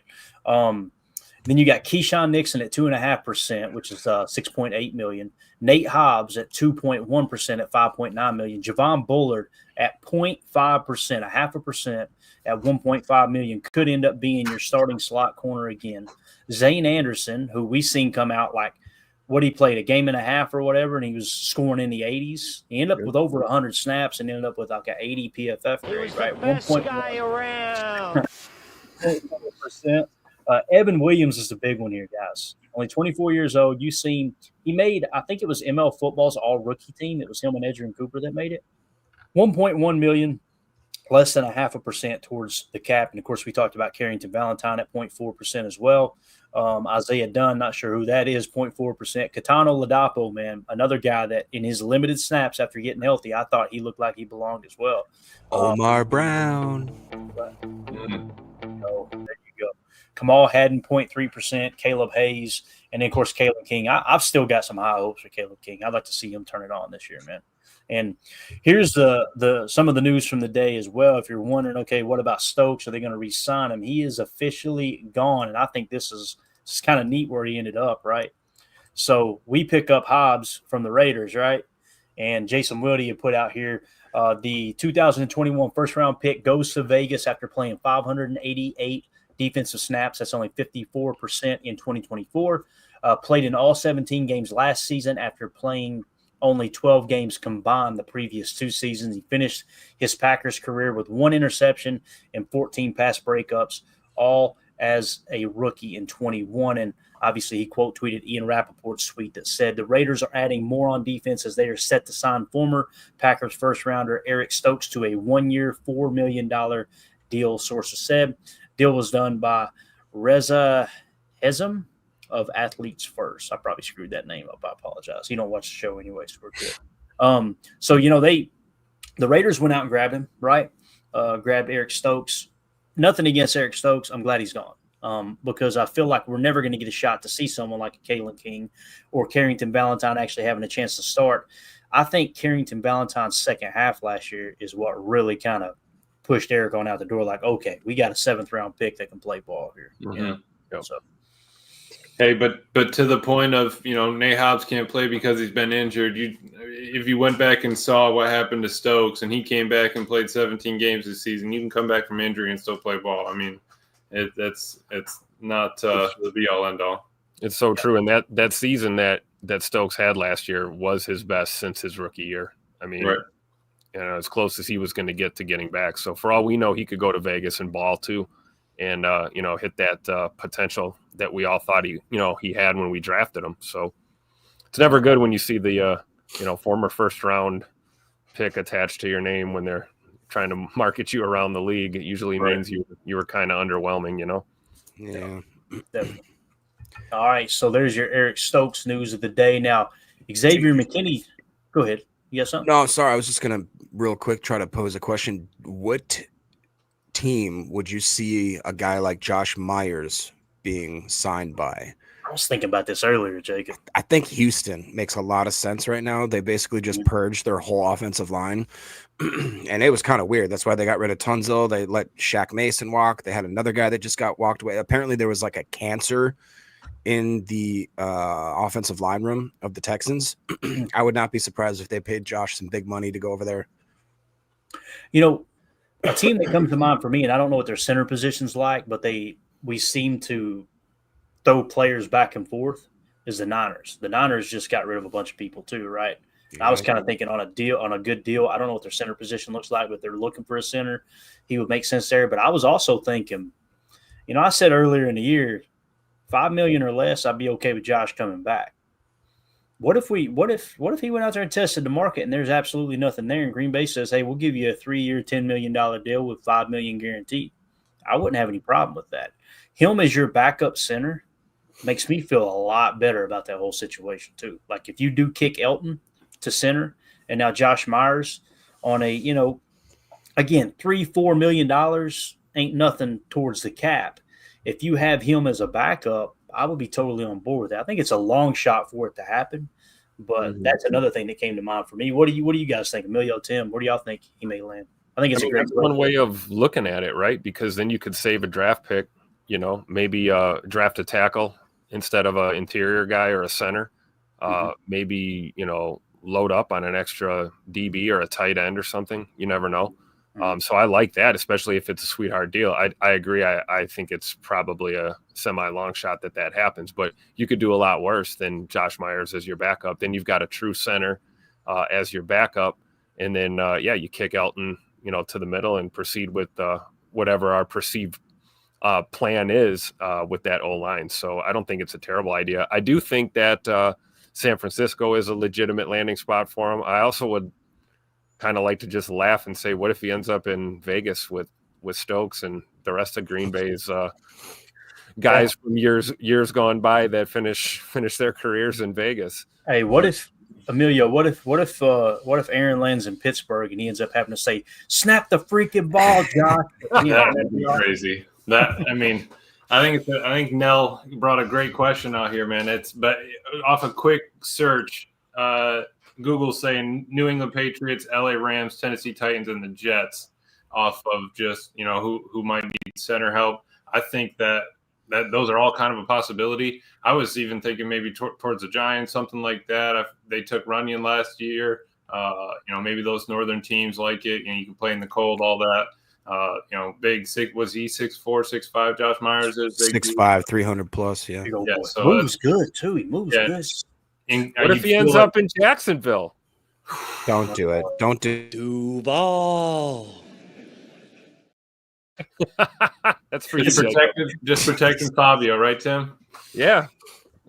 [SPEAKER 1] Then you got Keyshawn Nixon at 2.5%, which is $6.8 million. Nate Hobbs at 2.1% at $5.9 million. Javon Bullard at 0.5%, 0.5% at $1.5 million, could end up being your starting slot corner again. Zane Anderson, who we seen come out like he played a game and a half or whatever, and he was scoring in the 80s. He ended up with over 100 snaps and ended up with like an 80 PFF grade, right? 1.1%. Evan Williams is the big one here, guys. Only 24 years old. He made, I think it was ML Football's all-rookie team. It was him and Adrian Cooper that made it. 1.1 million, less than 0.5% towards the cap. And, of course, we talked about Carrington Valentine at 0.4% as well. Isaiah Dunn, not sure who that is, 0.4%. Katano Ladapo, man, another guy that in his limited snaps after getting healthy, I thought he looked like he belonged as well.
[SPEAKER 4] Omar Brown.
[SPEAKER 1] So there you go. Kamal Haddon, 0.3%. Caleb Hayes, and then, of course, Caleb King. I've still got some high hopes for Caleb King. I'd like to see him turn it on this year, man. And here's some of the news from the day as well. If you're wondering, okay, what about Stokes? Are they going to re-sign him? He is officially gone, and I think this is kind of neat where he ended up, right? So we pick up Hobbs from the Raiders, right? And Jason Wilde had put out here the 2021 first-round pick goes to Vegas after playing 588 defensive snaps. That's only 54% in 2024. Played in all 17 games last season after playing only 12 games combined the previous two seasons. He finished his Packers career with 1 interception and 14 pass breakups, all as a rookie in 21. And obviously he quote tweeted Ian Rappaport's tweet that said, the Raiders are adding more on defense as they are set to sign former Packers first rounder Eric Stokes to a 1-year, $4 million deal, sources said. Deal was done by Reza Hezem of Athletes First. I probably screwed that name up. I apologize. You don't watch the show anyway, so we're good. So, the Raiders went out and grabbed him, right? Grabbed Eric Stokes. Nothing against Eric Stokes. I'm glad he's gone because I feel like we're never going to get a shot to see someone like Kalen King or Carrington Valentine actually having a chance to start. I think Carrington Valentine's second half last year is what really kind of pushed Eric on out the door. Like, okay, we got a 7th-round pick that can play ball here. You know?
[SPEAKER 3] Yep.
[SPEAKER 1] So.
[SPEAKER 2] Hey, but to the point of, Nate Hobbs can't play because he's been injured. If you went back and saw what happened to Stokes and he came back and played 17 games this season, you can come back from injury and still play ball. I mean, it's not the be all end all.
[SPEAKER 3] It's so true. And that season that Stokes had last year was his best since his rookie year. I mean,
[SPEAKER 2] Right.
[SPEAKER 3] As close as he was going to get to getting back. So for all we know, he could go to Vegas and ball too. And, hit that potential that we all thought he had when we drafted him. So it's never good when you see the, former first-round pick attached to your name when they're trying to market you around the league. It usually means you were kind of underwhelming,
[SPEAKER 4] Yeah.
[SPEAKER 1] Definitely. All right, so there's your Eric Stokes news of the day. Now, Xavier McKinney, go ahead. You got something?
[SPEAKER 4] No, sorry. I was just going to real quick try to pose a question. What team would you see a guy like Josh Myers being signed by?
[SPEAKER 1] I was thinking about this earlier, Jacob.
[SPEAKER 4] I think Houston makes a lot of sense right now. They basically just purged their whole offensive line, and it was kind of weird. That's why they got rid of Tunzel. They let Shaq Mason walk. They had another guy that just got walked away. Apparently, there was like a cancer in the offensive line room of the Texans. I would not be surprised if they paid Josh some big money to go over there.
[SPEAKER 1] A team that comes to mind for me, and I don't know what their center position's like, but we seem to throw players back and forth, is the Niners. The Niners just got rid of a bunch of people too, right?
[SPEAKER 4] Yeah.
[SPEAKER 1] I was kind of thinking on a good deal. I don't know what their center position looks like, but they're looking for a center. He would make sense there. But I was also thinking, I said earlier in the year, $5 million or less, I'd be okay with Josh coming back. What if he went out there and tested the market and there's absolutely nothing there, and Green Bay says, hey, we'll give you a 3-year, $10 million deal with $5 million guaranteed? I wouldn't have any problem with that. Him as your backup center makes me feel a lot better about that whole situation too. Like if you do kick Elton to center and now Josh Myers on a, again, $3-4 million ain't nothing towards the cap. If you have him as a backup, I would be totally on board with that. I think it's a long shot for it to happen, but that's another thing that came to mind for me. What do you guys think? Emilio, Tim, where do y'all think he may land? I think it's a great
[SPEAKER 3] that's one way of looking at it, right? Because then you could save a draft pick, maybe draft a tackle instead of an interior guy or a center. Maybe, load up on an extra DB or a tight end or something. You never know. So I like that, especially if it's a sweetheart deal. I agree. I think it's probably a semi-long shot that happens, but you could do a lot worse than Josh Myers as your backup. Then you've got a true center as your backup. And then, you kick Elton, to the middle and proceed with whatever our perceived plan is with that O-line. So I don't think it's a terrible idea. I do think that San Francisco is a legitimate landing spot for him. I also would kind of like to just laugh and say, what if he ends up in Vegas with Stokes and the rest of Green Bay's guys from years gone by that finish their careers in Vegas?
[SPEAKER 1] Hey, what if Emilio? What if Aaron lands in Pittsburgh and he ends up having to say, "Snap the freaking ball, Josh"?
[SPEAKER 2] That would be crazy. I think Nell brought a great question out here, man. But off a quick search, Google's saying New England Patriots, LA Rams, Tennessee Titans, and the Jets off of just, who might need center help. I think that those are all kind of a possibility. I was even thinking maybe towards the Giants, something like that. They took Runyon last year. Maybe those northern teams like it. You can play in the cold, all that. Big six. Was he 6'4", 6'5"? Josh Myers is
[SPEAKER 4] 6'5", 300 plus. Yeah.
[SPEAKER 2] Yeah, so
[SPEAKER 1] moves good too. He moves good.
[SPEAKER 3] What if he ends up in Jacksonville?
[SPEAKER 4] Don't do it. Don't do
[SPEAKER 6] Duval.
[SPEAKER 3] That's for you.
[SPEAKER 2] Just protecting Fabio, right, Tim?
[SPEAKER 3] Yeah.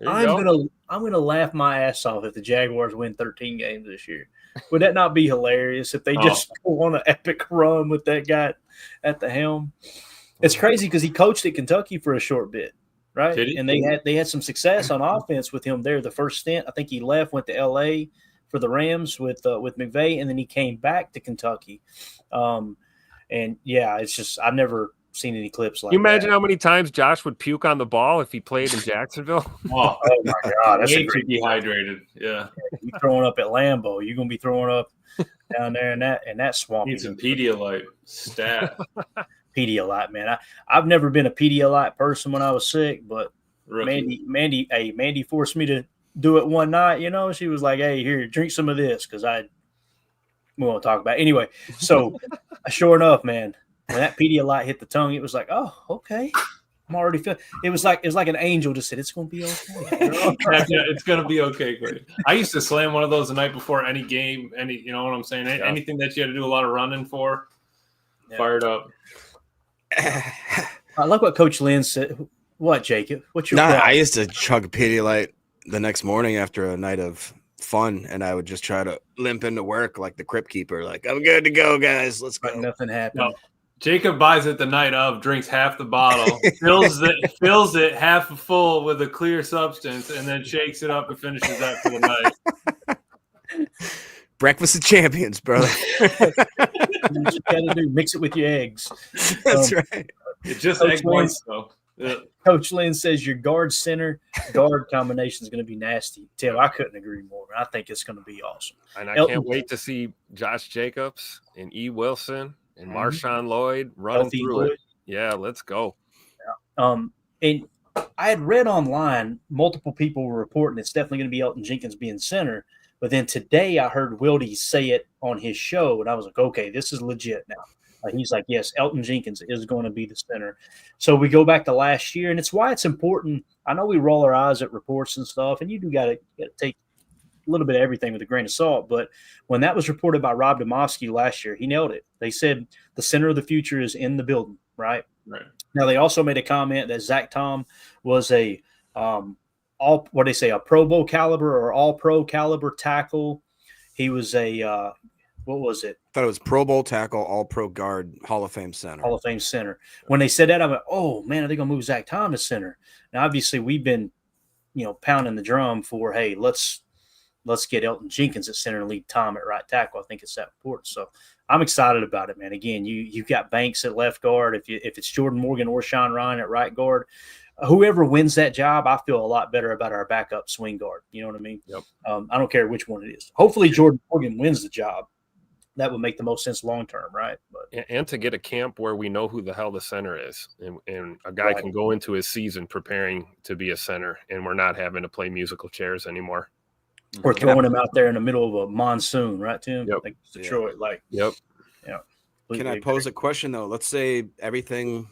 [SPEAKER 1] I'm gonna laugh my ass off if the Jaguars win 13 games this year. Would that not be hilarious if they just go on an epic run with that guy at the helm? It's crazy because he coached at Kentucky for a short bit, right? And they had some success on offense with him there. The first stint, I think he left, went to LA for the Rams with McVay, and then he came back to Kentucky. And yeah, it's just I never seen any clips like
[SPEAKER 3] You imagine
[SPEAKER 1] that.
[SPEAKER 3] how many times Josh would puke on the ball if he played in Jacksonville?
[SPEAKER 2] Oh,
[SPEAKER 1] Oh my God, that's
[SPEAKER 2] way
[SPEAKER 1] a
[SPEAKER 2] too
[SPEAKER 1] great.
[SPEAKER 2] dehydrated. Yeah,
[SPEAKER 1] You throwing up at Lambeau, you're gonna be throwing up down there in that swampy
[SPEAKER 2] need some Pedialyte stat.
[SPEAKER 1] Pedialyte, man. I've never been a Pedialyte person when I was sick, but
[SPEAKER 2] Rookie.
[SPEAKER 1] Mandy forced me to do it one night. You know, she was like, "Hey, here, drink some of this," because we won't talk about it. Anyway. So, sure enough, man, when that Pedialyte hit the tongue, it was like, "Oh, okay." I'm already feeling. It was like an angel just said, "It's gonna be okay."
[SPEAKER 2] Yeah, it's gonna be okay, Quinn. I used to slam one of those the night before any game, you know what I'm saying? Anything that you had to do a lot of running for, fired up.
[SPEAKER 1] I like what Coach Lynn said. What, Jacob? What's your
[SPEAKER 4] No,
[SPEAKER 1] problem?
[SPEAKER 4] I used to chug Pedialyte the next morning after a night of fun, and I would just try to limp into work like the crypt keeper, like, I'm good to go, guys. Let's
[SPEAKER 1] Like
[SPEAKER 4] go.
[SPEAKER 1] nothing happened.
[SPEAKER 2] No. Jacob buys it the night of, drinks half the bottle, fills it half full with a clear substance, and then shakes it up and finishes that for the night.
[SPEAKER 4] Breakfast of champions, brother.
[SPEAKER 1] What you gotta do, mix it with your eggs.
[SPEAKER 4] That's right.
[SPEAKER 2] It's just
[SPEAKER 1] Coach
[SPEAKER 2] egg whites, though. Yeah.
[SPEAKER 1] Coach Lynn says your guard combination is going to be nasty. Tim, I couldn't agree more. I think it's going to be awesome.
[SPEAKER 3] And I
[SPEAKER 1] Elton-
[SPEAKER 3] can't wait to see Josh Jacobs and E. Wilson and
[SPEAKER 1] Mhm.
[SPEAKER 3] Marshawn Lloyd running
[SPEAKER 1] Healthy
[SPEAKER 3] through
[SPEAKER 1] Lloyd.
[SPEAKER 3] it. Yeah, let's go.
[SPEAKER 1] And I had read online, multiple people were reporting it's definitely going to be Elton Jenkins being center. But then today I heard Wildy say it on his show, and I was like, okay, this is legit now. He's like, yes, Elton Jenkins is going to be the center. So we go back to last year, and it's why it's important. I know we roll our eyes at reports and stuff, and you do got to take a little bit of everything with a grain of salt. But when that was reported by Rob Demovsky last year, he nailed it. They said the center of the future is in the building, right?
[SPEAKER 2] Right.
[SPEAKER 1] Now, they also made a comment that Zach Tom was a Pro Bowl caliber or all pro caliber tackle. He was a what was it?
[SPEAKER 4] Thought it was Pro Bowl tackle, All Pro guard, Hall of Fame center.
[SPEAKER 1] Hall of Fame center. When they said that, I went, "Oh man, are they going to move Zach Tom to center?" Now, obviously, we've been, pounding the drum for, hey, let's get Elton Jenkins at center and leave Tom at right tackle. I think it's that important. So I'm excited about it, man. Again, you've got Banks at left guard. If it's Jordan Morgan or Sean Ryan at right guard, whoever wins that job, I feel a lot better about our backup swing guard. You know what I mean?
[SPEAKER 3] Yep.
[SPEAKER 1] I don't care which one it is. Hopefully, Jordan Morgan wins the job. That would make the most sense long term, right? But
[SPEAKER 3] And to get a camp where we know who the hell the center is, and a guy can go into his season preparing to be a center, and we're not having to play musical chairs anymore.
[SPEAKER 1] or throwing him out there in the middle of a monsoon, right, Tim?
[SPEAKER 3] Yep.
[SPEAKER 1] Like Detroit,
[SPEAKER 3] Yep.
[SPEAKER 4] Can I pose a question, though? Let's say everything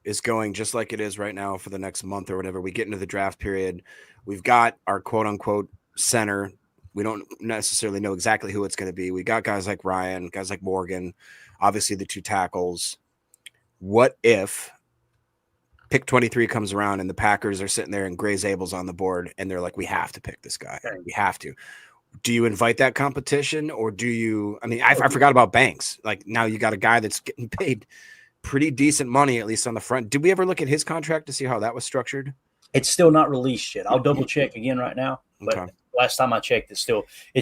[SPEAKER 4] is going just like it is right now for the next month or whatever. We get into the draft period. We've got our quote-unquote center. We don't necessarily know exactly who it's going to be. We got guys like Ryan, guys like Morgan, obviously the two tackles. What if pick 23 comes around and the Packers are sitting there and Gray Zabel's on the board and they're like, we have to pick this guy. We have to. Do you invite that competition, or do you – I forgot about Banks. Like, now you got a guy that's getting paid pretty decent money, at least on the front. Did we ever look at his contract to see how that was structured?
[SPEAKER 1] It's still not released yet. I'll double check again right now. But
[SPEAKER 4] Okay.
[SPEAKER 1] last time I checked, it's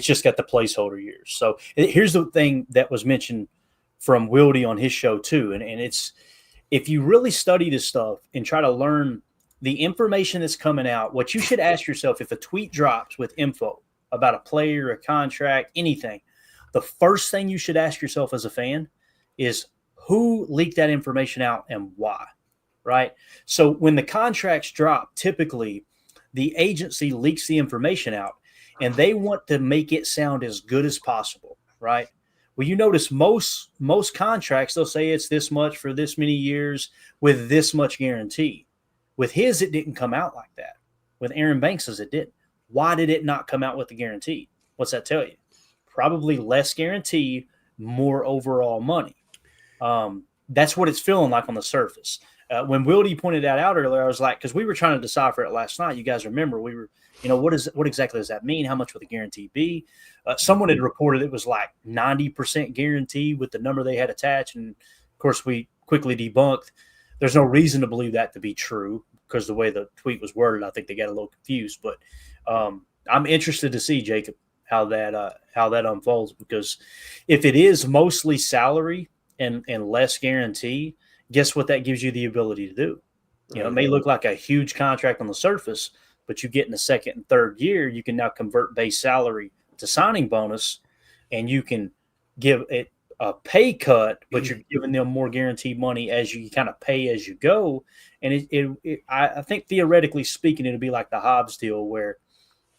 [SPEAKER 1] just got the placeholder years. So here's the thing that was mentioned from Wildy on his show too. And it's, if you really study this stuff and try to learn the information that's coming out, what you should ask yourself, if a tweet drops with info about a player, a contract, anything, the first thing you should ask yourself as a fan is who leaked that information out and why, right? So when the contracts drop, typically the agency leaks the information out and they want to make it sound as good as possible, right? Well, you notice most contracts, they'll say it's this much for this many years with this much guarantee. With his, it didn't come out like that. With Aaron Banks's, it didn't. Why did it not come out with the guarantee? What's that tell you? Probably less guarantee, more overall money. That's what it's feeling like on the surface. When Wildy pointed that out earlier, I was like, because we were trying to decipher it last night. You guys remember we were, what exactly does that mean? How much would the guarantee be? Someone had reported it was like 90% guarantee with the number they had attached. And of course, we quickly debunked. There's no reason to believe that to be true because the way the tweet was worded, I think they got a little confused. But I'm interested to see, Jacob, how that unfolds, because if it is mostly salary and less guarantee, guess what that gives you the ability to do? It may look like a huge contract on the surface, but you get in the second and third year, you can now convert base salary to signing bonus, and you can give it a pay cut, but you're giving them more guaranteed money as you kind of pay as you go. And I think theoretically speaking, it'll be like the Hobbs deal where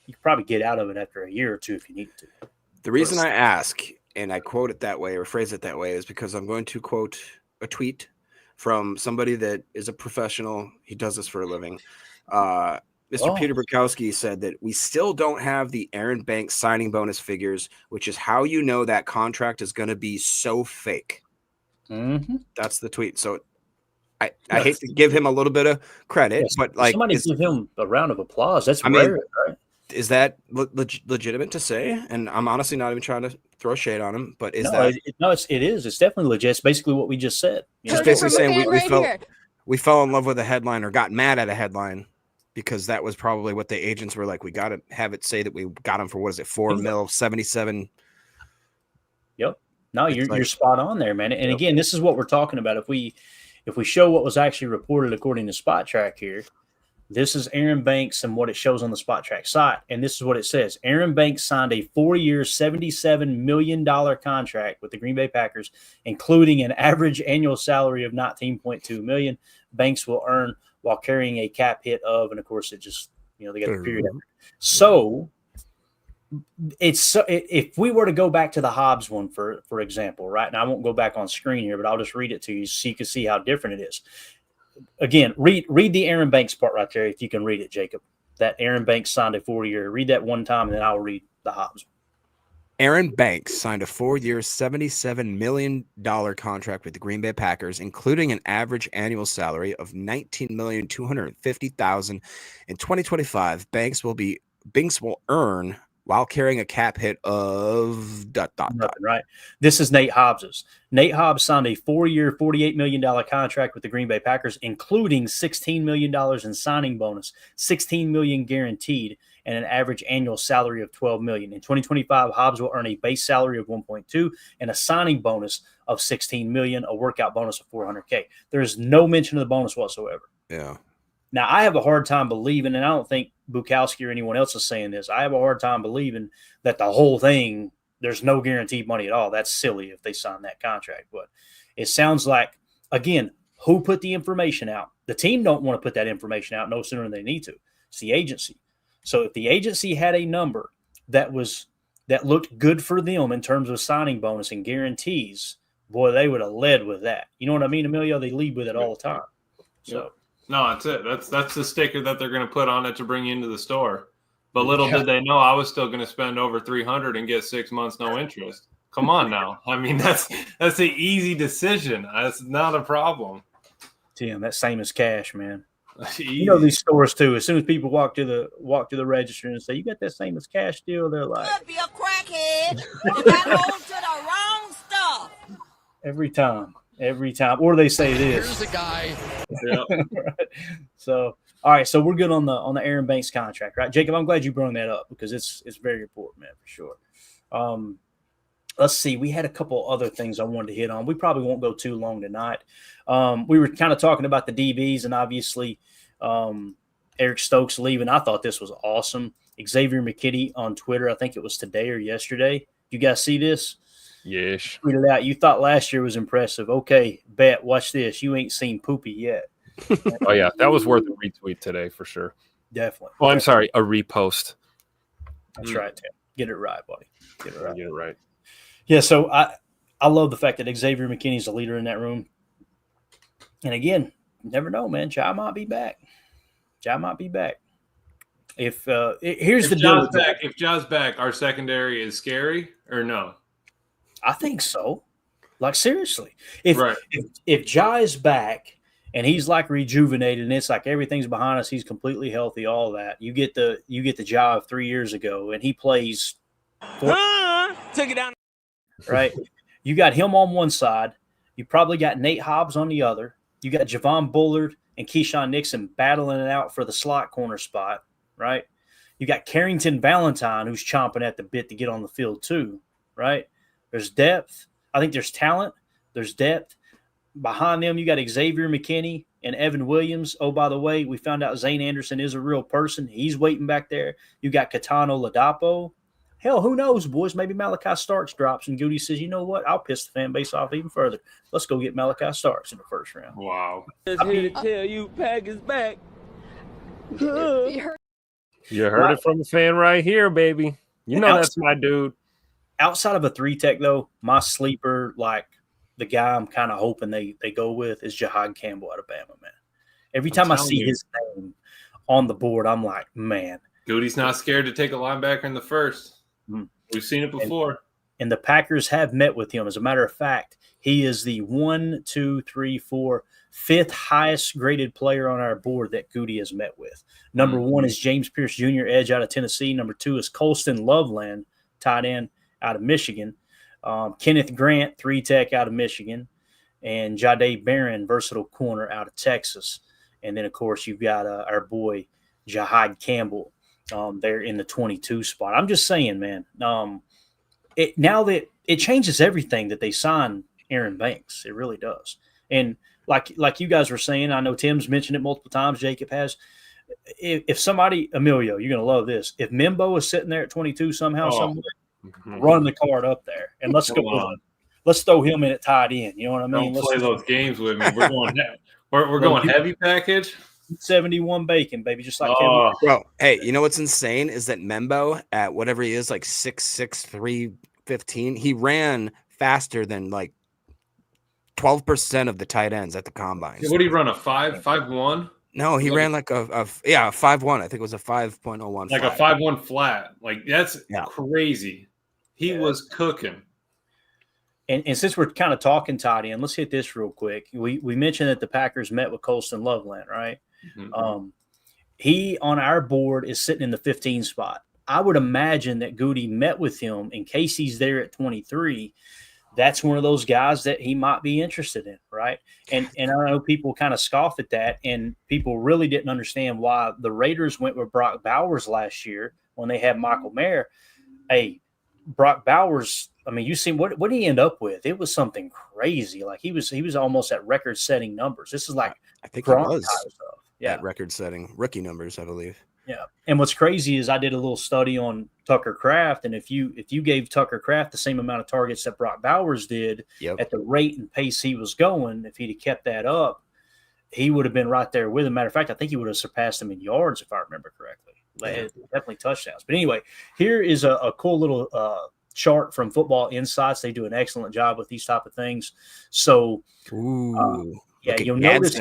[SPEAKER 1] you can probably get out of it after a year or two if you need to.
[SPEAKER 4] The reason I ask, and I quote it that way or phrase it that way, is because I'm going to quote a tweet from somebody that is a professional. He does this for a living. Mr. Peter Bukowski said that we still don't have the Aaron Banks signing bonus figures, which is how you know that contract is going to be so fake.
[SPEAKER 1] Mm-hmm.
[SPEAKER 4] That's the tweet. So I hate to give him a little bit of credit, but like
[SPEAKER 1] somebody give him a round of applause. That's rare, right?
[SPEAKER 4] Is that legitimate to say? And I'm honestly not even trying to throw shade on him, but it
[SPEAKER 1] is. It's definitely legit. It's basically what we just said.
[SPEAKER 4] Just basically saying we fell in love with a headline or got mad at a headline because that was probably what the agents were like. We got to have it say that we got him for, what is it, $4 million, 77.
[SPEAKER 1] Yep. No, you're spot on there, man. And again, this is what we're talking about. If we show what was actually reported according to Spot Track here, this is Aaron Banks and what it shows on the Spot Track site. And this is what it says. Aaron Banks signed a 4-year, $77 million contract with the Green Bay Packers, including an average annual salary of $19.2 million. Banks will earn while carrying a cap hit of, and of course, it just, they got the period. So if we were to go back to the Hobbs one, for example, right? And I won't go back on screen here, but I'll just read it to you so you can see how different it is. Again, read the Aaron Banks part right there if you can read it, Jacob. That Aaron Banks signed a 4-year. Read that one time, and then I'll read the Hobbs.
[SPEAKER 4] Aaron Banks signed a 4-year, $77 million contract with the Green Bay Packers, including an average annual salary of $19,250,000 in 2025. Banks will earn while carrying a cap hit of ...
[SPEAKER 1] Right. This is Nate Hobbs's. Nate Hobbs signed a 4-year, $48 million contract with the Green Bay Packers, including $16 million in signing bonus, $16 million guaranteed, and an average annual salary of $12 million. In 2025, Hobbs will earn a base salary of $1.2 and a signing bonus of $16 million, a workout bonus of $400K. There is no mention of the bonus whatsoever.
[SPEAKER 4] Yeah.
[SPEAKER 1] Now, I have a hard time believing, and I don't think Bukowski or anyone else is saying this, I have a hard time believing that the whole thing, there's no guaranteed money at all. That's silly if they sign that contract. But it sounds like, again, who put the information out? The team don't want to put that information out no sooner than they need to. It's the agency. So if the agency had a number that looked good for them in terms of signing bonus and guarantees, boy, they would have led with that. You know what I mean, Emilio? They lead with it all the time. So.
[SPEAKER 2] No, that's it. That's the sticker that they're going to put on it to bring you into the store. But little did they know I was still going to spend over $300 and get 6 months no interest. Come on now. I mean, that's an easy decision. That's not a problem.
[SPEAKER 1] Tim, that's same as cash, man. You know these stores too. As soon as people walk to the register and say, "You got that same as cash deal," they're like,
[SPEAKER 7] "Could be a crackhead. You got hold to the wrong stuff."
[SPEAKER 1] Every time, or they say this.
[SPEAKER 6] Here's the guy.
[SPEAKER 2] Yeah.
[SPEAKER 1] Right. So, all right. So we're good on the Aaron Banks contract, right, Jacob? I'm glad you brought that up because it's very important, man, for sure. Let's see. We had a couple other things I wanted to hit on. We probably won't go too long tonight. We were kind of talking about the DBs, and obviously Eric Stokes leaving. I thought this was awesome. Xavier McKinney on Twitter, I think it was today or yesterday. You guys see this?
[SPEAKER 3] Yes.
[SPEAKER 1] Tweeted out, you thought last year was impressive. Okay, bet. Watch this. You ain't seen Poopy yet.
[SPEAKER 3] Oh, yeah. That was worth a retweet today for sure.
[SPEAKER 1] Definitely.
[SPEAKER 3] Oh, I'm sorry. A repost.
[SPEAKER 1] That's right, Tim. Get it right, buddy. Get it right.
[SPEAKER 3] Get it right.
[SPEAKER 1] Yeah, so I love the fact that Xavier McKinney's a leader in that room. And again, you never know, man. Jai might be back. If
[SPEAKER 2] Jai's back, our secondary is scary or no?
[SPEAKER 1] I think so. Like, seriously. If Jai is back and he's like rejuvenated and it's like everything's behind us, he's completely healthy, all that. You get the Jai of 3 years ago and he plays
[SPEAKER 6] Took it down.
[SPEAKER 1] Right? You got him on one side. You probably got Nate Hobbs on the other. You got Javon Bullard and Keyshawn Nixon battling it out for the slot corner spot, right? You got Carrington Valentine who's chomping at the bit to get on the field too, right? There's depth. I think there's talent. There's depth. behind them, you got Xavier McKinney and Evan Williams. Oh, by the way, we found out Zane Anderson is a real person. He's waiting back there. You got Katano Ladapo. Hell, who knows, boys? Maybe Malachi Starks drops and Goody says, you know what? I'll piss the fan base off even further. Let's go get Malachi Starks in the first round.
[SPEAKER 2] Wow.
[SPEAKER 6] Just here to tell you, Pack is back.
[SPEAKER 3] You heard it from a fan right here, baby. You know that's my dude.
[SPEAKER 1] Outside of a 3-tech, though, my sleeper, like the guy I'm kind of hoping they go with is Jahad Campbell out of Bama, man. Every time I see his name on the board, I'm like, man.
[SPEAKER 2] Goody's not scared to take a linebacker in the first.
[SPEAKER 1] Mm.
[SPEAKER 2] We've seen it before.
[SPEAKER 1] And the Packers have met with him. As a matter of fact, he is the 5th highest graded player on our board that Goody has met with. Number 1 is James Pierce Jr., edge out of Tennessee. Number 2 is Colston Loveland, tight end out of Michigan. Kenneth Grant, 3-tech out of Michigan. And Jahdae Barron, versatile corner out of Texas. And then, of course, you've got our boy Jahad Campbell there in the 22 spot. I'm just saying, man, now that it changes everything that they sign Aaron Banks. It really does. And like you guys were saying, I know Tim's mentioned it multiple times, Jacob has. If somebody, Emilio, you're going to love this. If Mimbo is sitting there at 22 somehow, somewhere, run the card up there. And let's throw him in at tight end. You know what I mean?
[SPEAKER 2] Don't play those games with me. We're going we're going heavy package.
[SPEAKER 1] 71 bacon, baby, just like
[SPEAKER 2] Oh.
[SPEAKER 4] Bro, hey, you know what's insane is that Membo at whatever he is, like 6'6", 315, he ran faster than like 12% of the tight ends at the combines.
[SPEAKER 2] What do you run, a 5.1?
[SPEAKER 4] No, he ran like a 5'1". I think it was a 5.01.
[SPEAKER 2] Like a 5.1 flat. Like that's crazy. He was cooking.
[SPEAKER 1] And since we're kind of talking tight end, let's hit this real quick. We mentioned that the Packers met with Colston Loveland, right? Mm-hmm. He on our board is sitting in the 15 spot. I would imagine that Goody met with him in case he's there at 23. That's one of those guys that he might be interested in, right? And I know people kind of scoff at that, and people really didn't understand why the Raiders went with Brock Bowers last year when they had Michael Mayer. Hey, Brock Bowers, I mean, you see what did he end up with? It was something crazy. Like he was almost at record-setting numbers. This is like
[SPEAKER 4] I think he was
[SPEAKER 1] at
[SPEAKER 4] record-setting rookie numbers, I believe.
[SPEAKER 1] Yeah, and what's crazy is I did a little study on Tucker Kraft, and if you gave Tucker Kraft the same amount of targets that Brock Bowers did at the rate and pace he was going, if he'd have kept that up, he would have been right there with him. Matter of fact, I think he would have surpassed him in yards if I remember correctly. Definitely touchdowns. But anyway, here is a cool little chart from Football Insights. They do an excellent job with these type of things. So, you'll notice.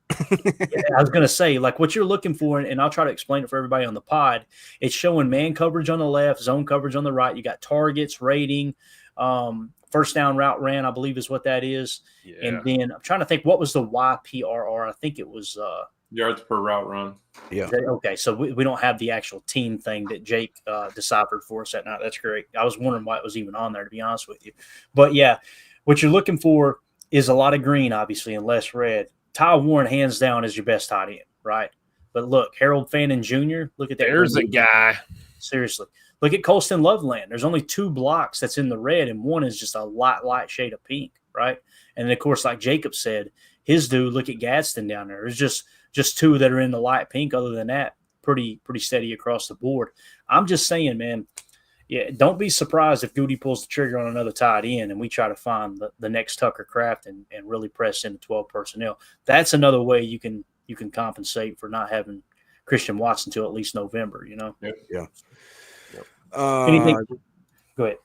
[SPEAKER 1] I was going to say, like what you're looking for, and I'll try to explain it for everybody on the pod. It's showing man coverage on the left, zone coverage on the right. You got targets, rating, first down route ran, I believe is what that is. Yeah. And then I'm trying to think, what was the YPRR? I think it was
[SPEAKER 2] yards per route run.
[SPEAKER 4] Yeah.
[SPEAKER 1] Okay, so we don't have the actual team thing that Jake deciphered for us that night. That's great. I was wondering why it was even on there, to be honest with you. But yeah, what you're looking for is a lot of green, obviously, and less red. Ty Warren, hands down, is your best tight end, right? But look, Harold Fannin Jr., look at that.
[SPEAKER 3] There's a guy.
[SPEAKER 1] Seriously. Look at Colston Loveland. There's only 2 blocks that's in the red, and one is just a light shade of pink, right? And then, of course, like Jacob said, his dude, look at Gadsden down there. There's just 2 that are in the light pink. Other than that, pretty steady across the board. I'm just saying, man, yeah, don't be surprised if Goody pulls the trigger on another tight end and we try to find the next Tucker Kraft and really press into 12 personnel. That's another way you can compensate for not having Christian Watson until at least November, you know?
[SPEAKER 4] Yeah.
[SPEAKER 1] Anything? Go ahead.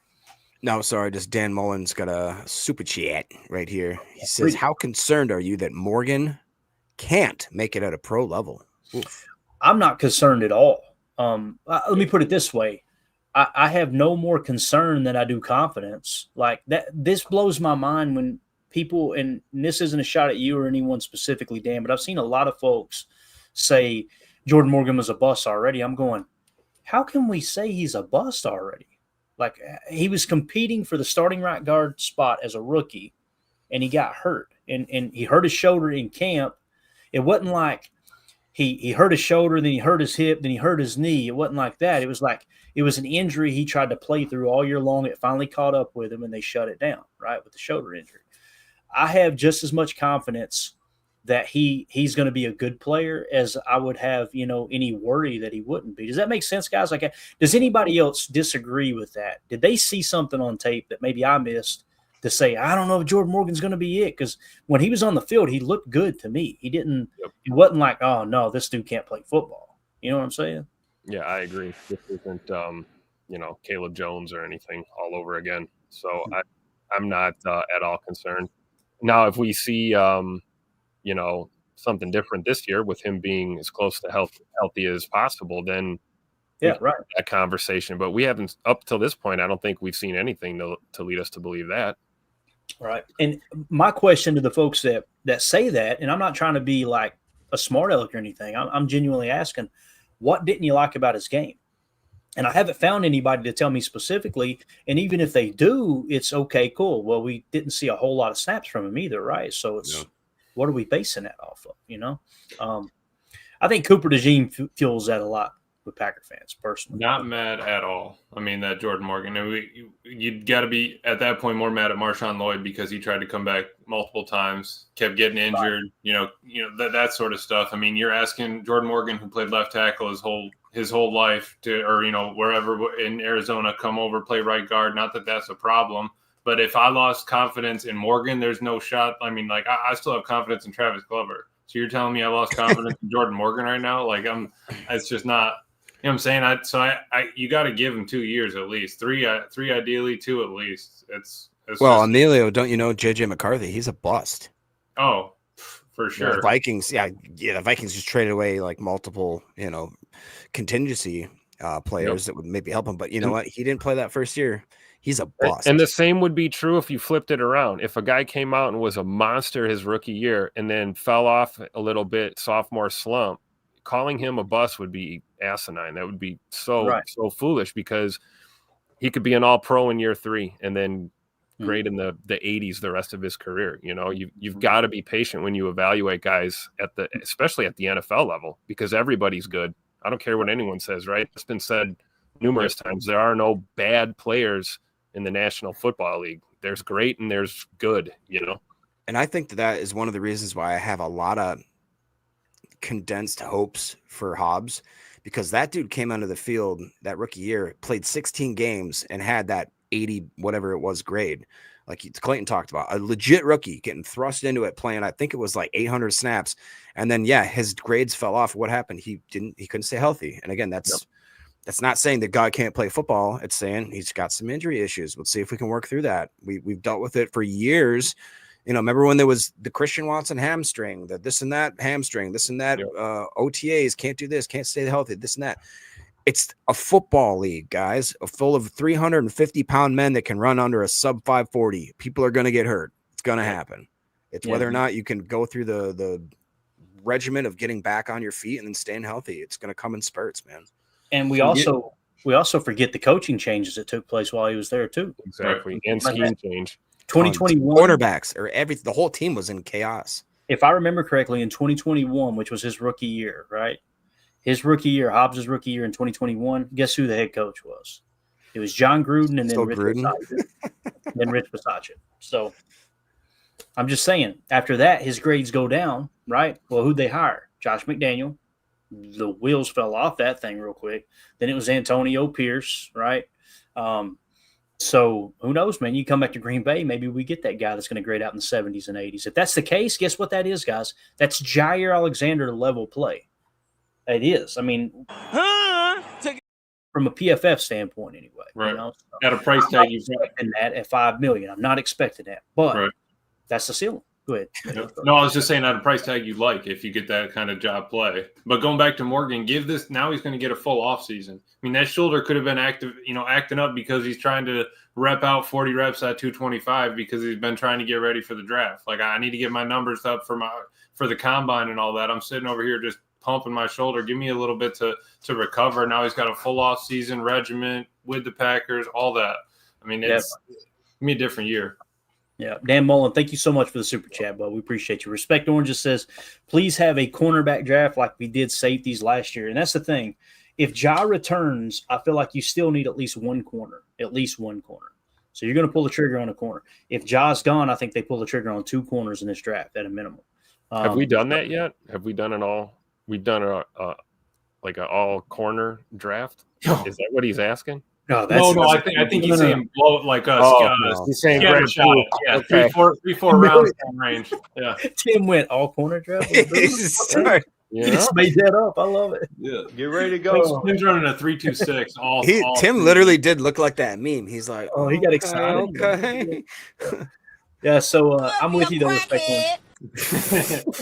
[SPEAKER 4] No, sorry. Just Dan Mullen's got a super chat right here. He says, how concerned are you that Morgan can't make it at a pro level? Oof.
[SPEAKER 1] I'm not concerned at all. Let me put it this way. I have no more concern than I do confidence. Like that, this blows my mind when people, and this isn't a shot at you or anyone specifically, Dan, but I've seen a lot of folks say Jordan Morgan was a bust already. I'm going, how can we say he's a bust already? Like he was competing for the starting right guard spot as a rookie, and he got hurt, and he hurt his shoulder in camp. It wasn't like he hurt his shoulder, then he hurt his hip, then he hurt his knee. It wasn't like that. It was like it was an injury he tried to play through all year long. It finally caught up with him, and they shut it down, right, with the shoulder injury. I have just as much confidence that he's going to be a good player as I would have, any worry that he wouldn't be. Does that make sense, guys? Like, does anybody else disagree with that? Did they see something on tape that maybe I missed to say, I don't know if Jordan Morgan's going to be it? Because when he was on the field, he looked good to me. He didn't.
[SPEAKER 3] Yep.
[SPEAKER 1] It wasn't like, oh no, this dude can't play football. You know what I'm saying?
[SPEAKER 3] Yeah, I agree. This isn't, Caleb Jones or anything all over again. So I'm not at all concerned. Now, if we see, something different this year with him being as close to healthy as possible, then
[SPEAKER 1] Yeah, right.
[SPEAKER 3] that conversation. But we haven't, up till this point, I don't think we've seen anything to lead us to believe that.
[SPEAKER 1] Right. And my question to the folks that say that, and I'm not trying to be like a smart aleck or anything, I'm genuinely asking, what didn't you like about his game? And I haven't found anybody to tell me specifically. And even if they do, it's okay, cool. Well, we didn't see a whole lot of snaps from him either, right? So it's what are we basing that off of? I think Cooper DeJean fuels that a lot with Packer fans personally.
[SPEAKER 2] Not mad at all. I mean, that Jordan Morgan. And you'd got to be at that point more mad at Marshawn Lloyd because he tried to come back multiple times, kept getting injured. Right. That sort of stuff. I mean, you're asking Jordan Morgan, who played left tackle his whole life, wherever in Arizona, come over, play right guard. Not that that's a problem. But if I lost confidence in Morgan, there's no shot. I mean, like, I still have confidence in Travis Glover. So you're telling me I lost confidence in Jordan Morgan right now? Like, it's just not, you know what I'm saying? You got to give him 2 years at least. Three ideally, 2 at least.
[SPEAKER 4] Emilio, don't you know JJ McCarthy? He's a bust.
[SPEAKER 2] Oh, for sure.
[SPEAKER 4] The Vikings, the Vikings just traded away like multiple, contingency players that would maybe help him. But you know what? He didn't play that first year. He's a bust.
[SPEAKER 3] And the same would be true if you flipped it around. If a guy came out and was a monster his rookie year and then fell off a little bit, sophomore slump, calling him a bust would be asinine. That would be so foolish because he could be an all-pro in year 3 and then great in the 80s the rest of his career. You've got to be patient when you evaluate guys especially at the NFL level, because everybody's good. I don't care what anyone says, right? It's been said numerous times. There are no bad players in the National Football League. There's great and there's good,
[SPEAKER 4] And I think that is one of the reasons why I have a lot of condensed hopes for Hobbs, because that dude came onto the field that rookie year, played 16 games and had that 80 whatever it was grade, like Clayton talked about, a legit rookie getting thrust into it, playing I think it was like 800 snaps, and then his grades fell off. What happened? He couldn't stay healthy. And again, that's not saying the guy can't play football. It's saying he's got some injury issues. Let's see if we can work through that. We've dealt with it for years. Remember when there was the Christian Watson hamstring, the this and that hamstring, this and that, OTAs, can't do this, can't stay healthy, this and that. It's a football league, guys, full of 350-pound men that can run under a sub 540. People are going to get hurt. It's going to happen. It's whether or not you can go through the regimen of getting back on your feet and then staying healthy. It's going to come in spurts, man.
[SPEAKER 1] And we also forget the coaching changes that took place while he was there too.
[SPEAKER 3] Exactly. And scheme change.
[SPEAKER 1] 2021
[SPEAKER 4] quarterbacks or the whole team was in chaos.
[SPEAKER 1] If I remember correctly, in 2021, which was his rookie year, right? His rookie year, Hobbs' rookie year in 2021, guess who the head coach was? It was John Gruden and then Rich Bisaccia. So I'm just saying, after that, his grades go down, right? Well, who'd they hire? Josh McDaniel. The wheels fell off that thing real quick. Then it was Antonio Pierce, right? So who knows, man? You come back to Green Bay, maybe we get that guy that's going to grade out in the 70s and 80s. If that's the case, guess what that is, guys? That's Jair Alexander level play. It is. I mean, from a PFF standpoint, anyway.
[SPEAKER 2] Right.
[SPEAKER 1] So
[SPEAKER 2] at a price tag,
[SPEAKER 1] you expecting that at $5 million. I'm not expecting that, but that's the ceiling. Go ahead.
[SPEAKER 2] No, I was just saying at a price tag you like if you get that kind of job play. But going back to Morgan, now he's going to get a full off season. I mean, that shoulder could have been acting up because he's trying to rep out 40 reps at 225 because he's been trying to get ready for the draft. Like, I need to get my numbers up for the combine and all that. I'm sitting over here just pumping my shoulder. Give me a little bit to recover. Now he's got a full off season regimen with the Packers, all that. I mean, it's going to be a different year.
[SPEAKER 1] Yeah, Dan Mullen, thank you so much for the super chat, bud. We appreciate you. Respect Orange just says, please have a cornerback draft like we did safeties last year. And that's the thing. If Ja returns, I feel like you still need at least one corner. So you're going to pull the trigger on a corner. If Ja's gone, I think they pull the trigger on 2 corners in this draft at a minimum.
[SPEAKER 3] Have we done that yet? Have we done it all? We've done like an all corner draft. Is that what he's asking?
[SPEAKER 1] No,
[SPEAKER 2] I think he's saying blow like us.
[SPEAKER 3] No. He's saying
[SPEAKER 2] scatter
[SPEAKER 3] Greg
[SPEAKER 2] shot.
[SPEAKER 3] Poole.
[SPEAKER 2] Yeah,
[SPEAKER 3] Okay.
[SPEAKER 2] three, four rounds in range. Yeah,
[SPEAKER 1] Tim went all corner draft.
[SPEAKER 4] Sorry.
[SPEAKER 1] He just made that up. I love it.
[SPEAKER 2] yeah.
[SPEAKER 6] Get ready to go.
[SPEAKER 2] Tim's running a 3-2-6. All
[SPEAKER 4] Tim
[SPEAKER 2] three.
[SPEAKER 4] literally did look like that meme. He's like,
[SPEAKER 1] Oh, he got excited.
[SPEAKER 4] Okay.
[SPEAKER 1] Yeah, so I'm
[SPEAKER 7] You
[SPEAKER 1] with you though. Respect
[SPEAKER 7] crackhead.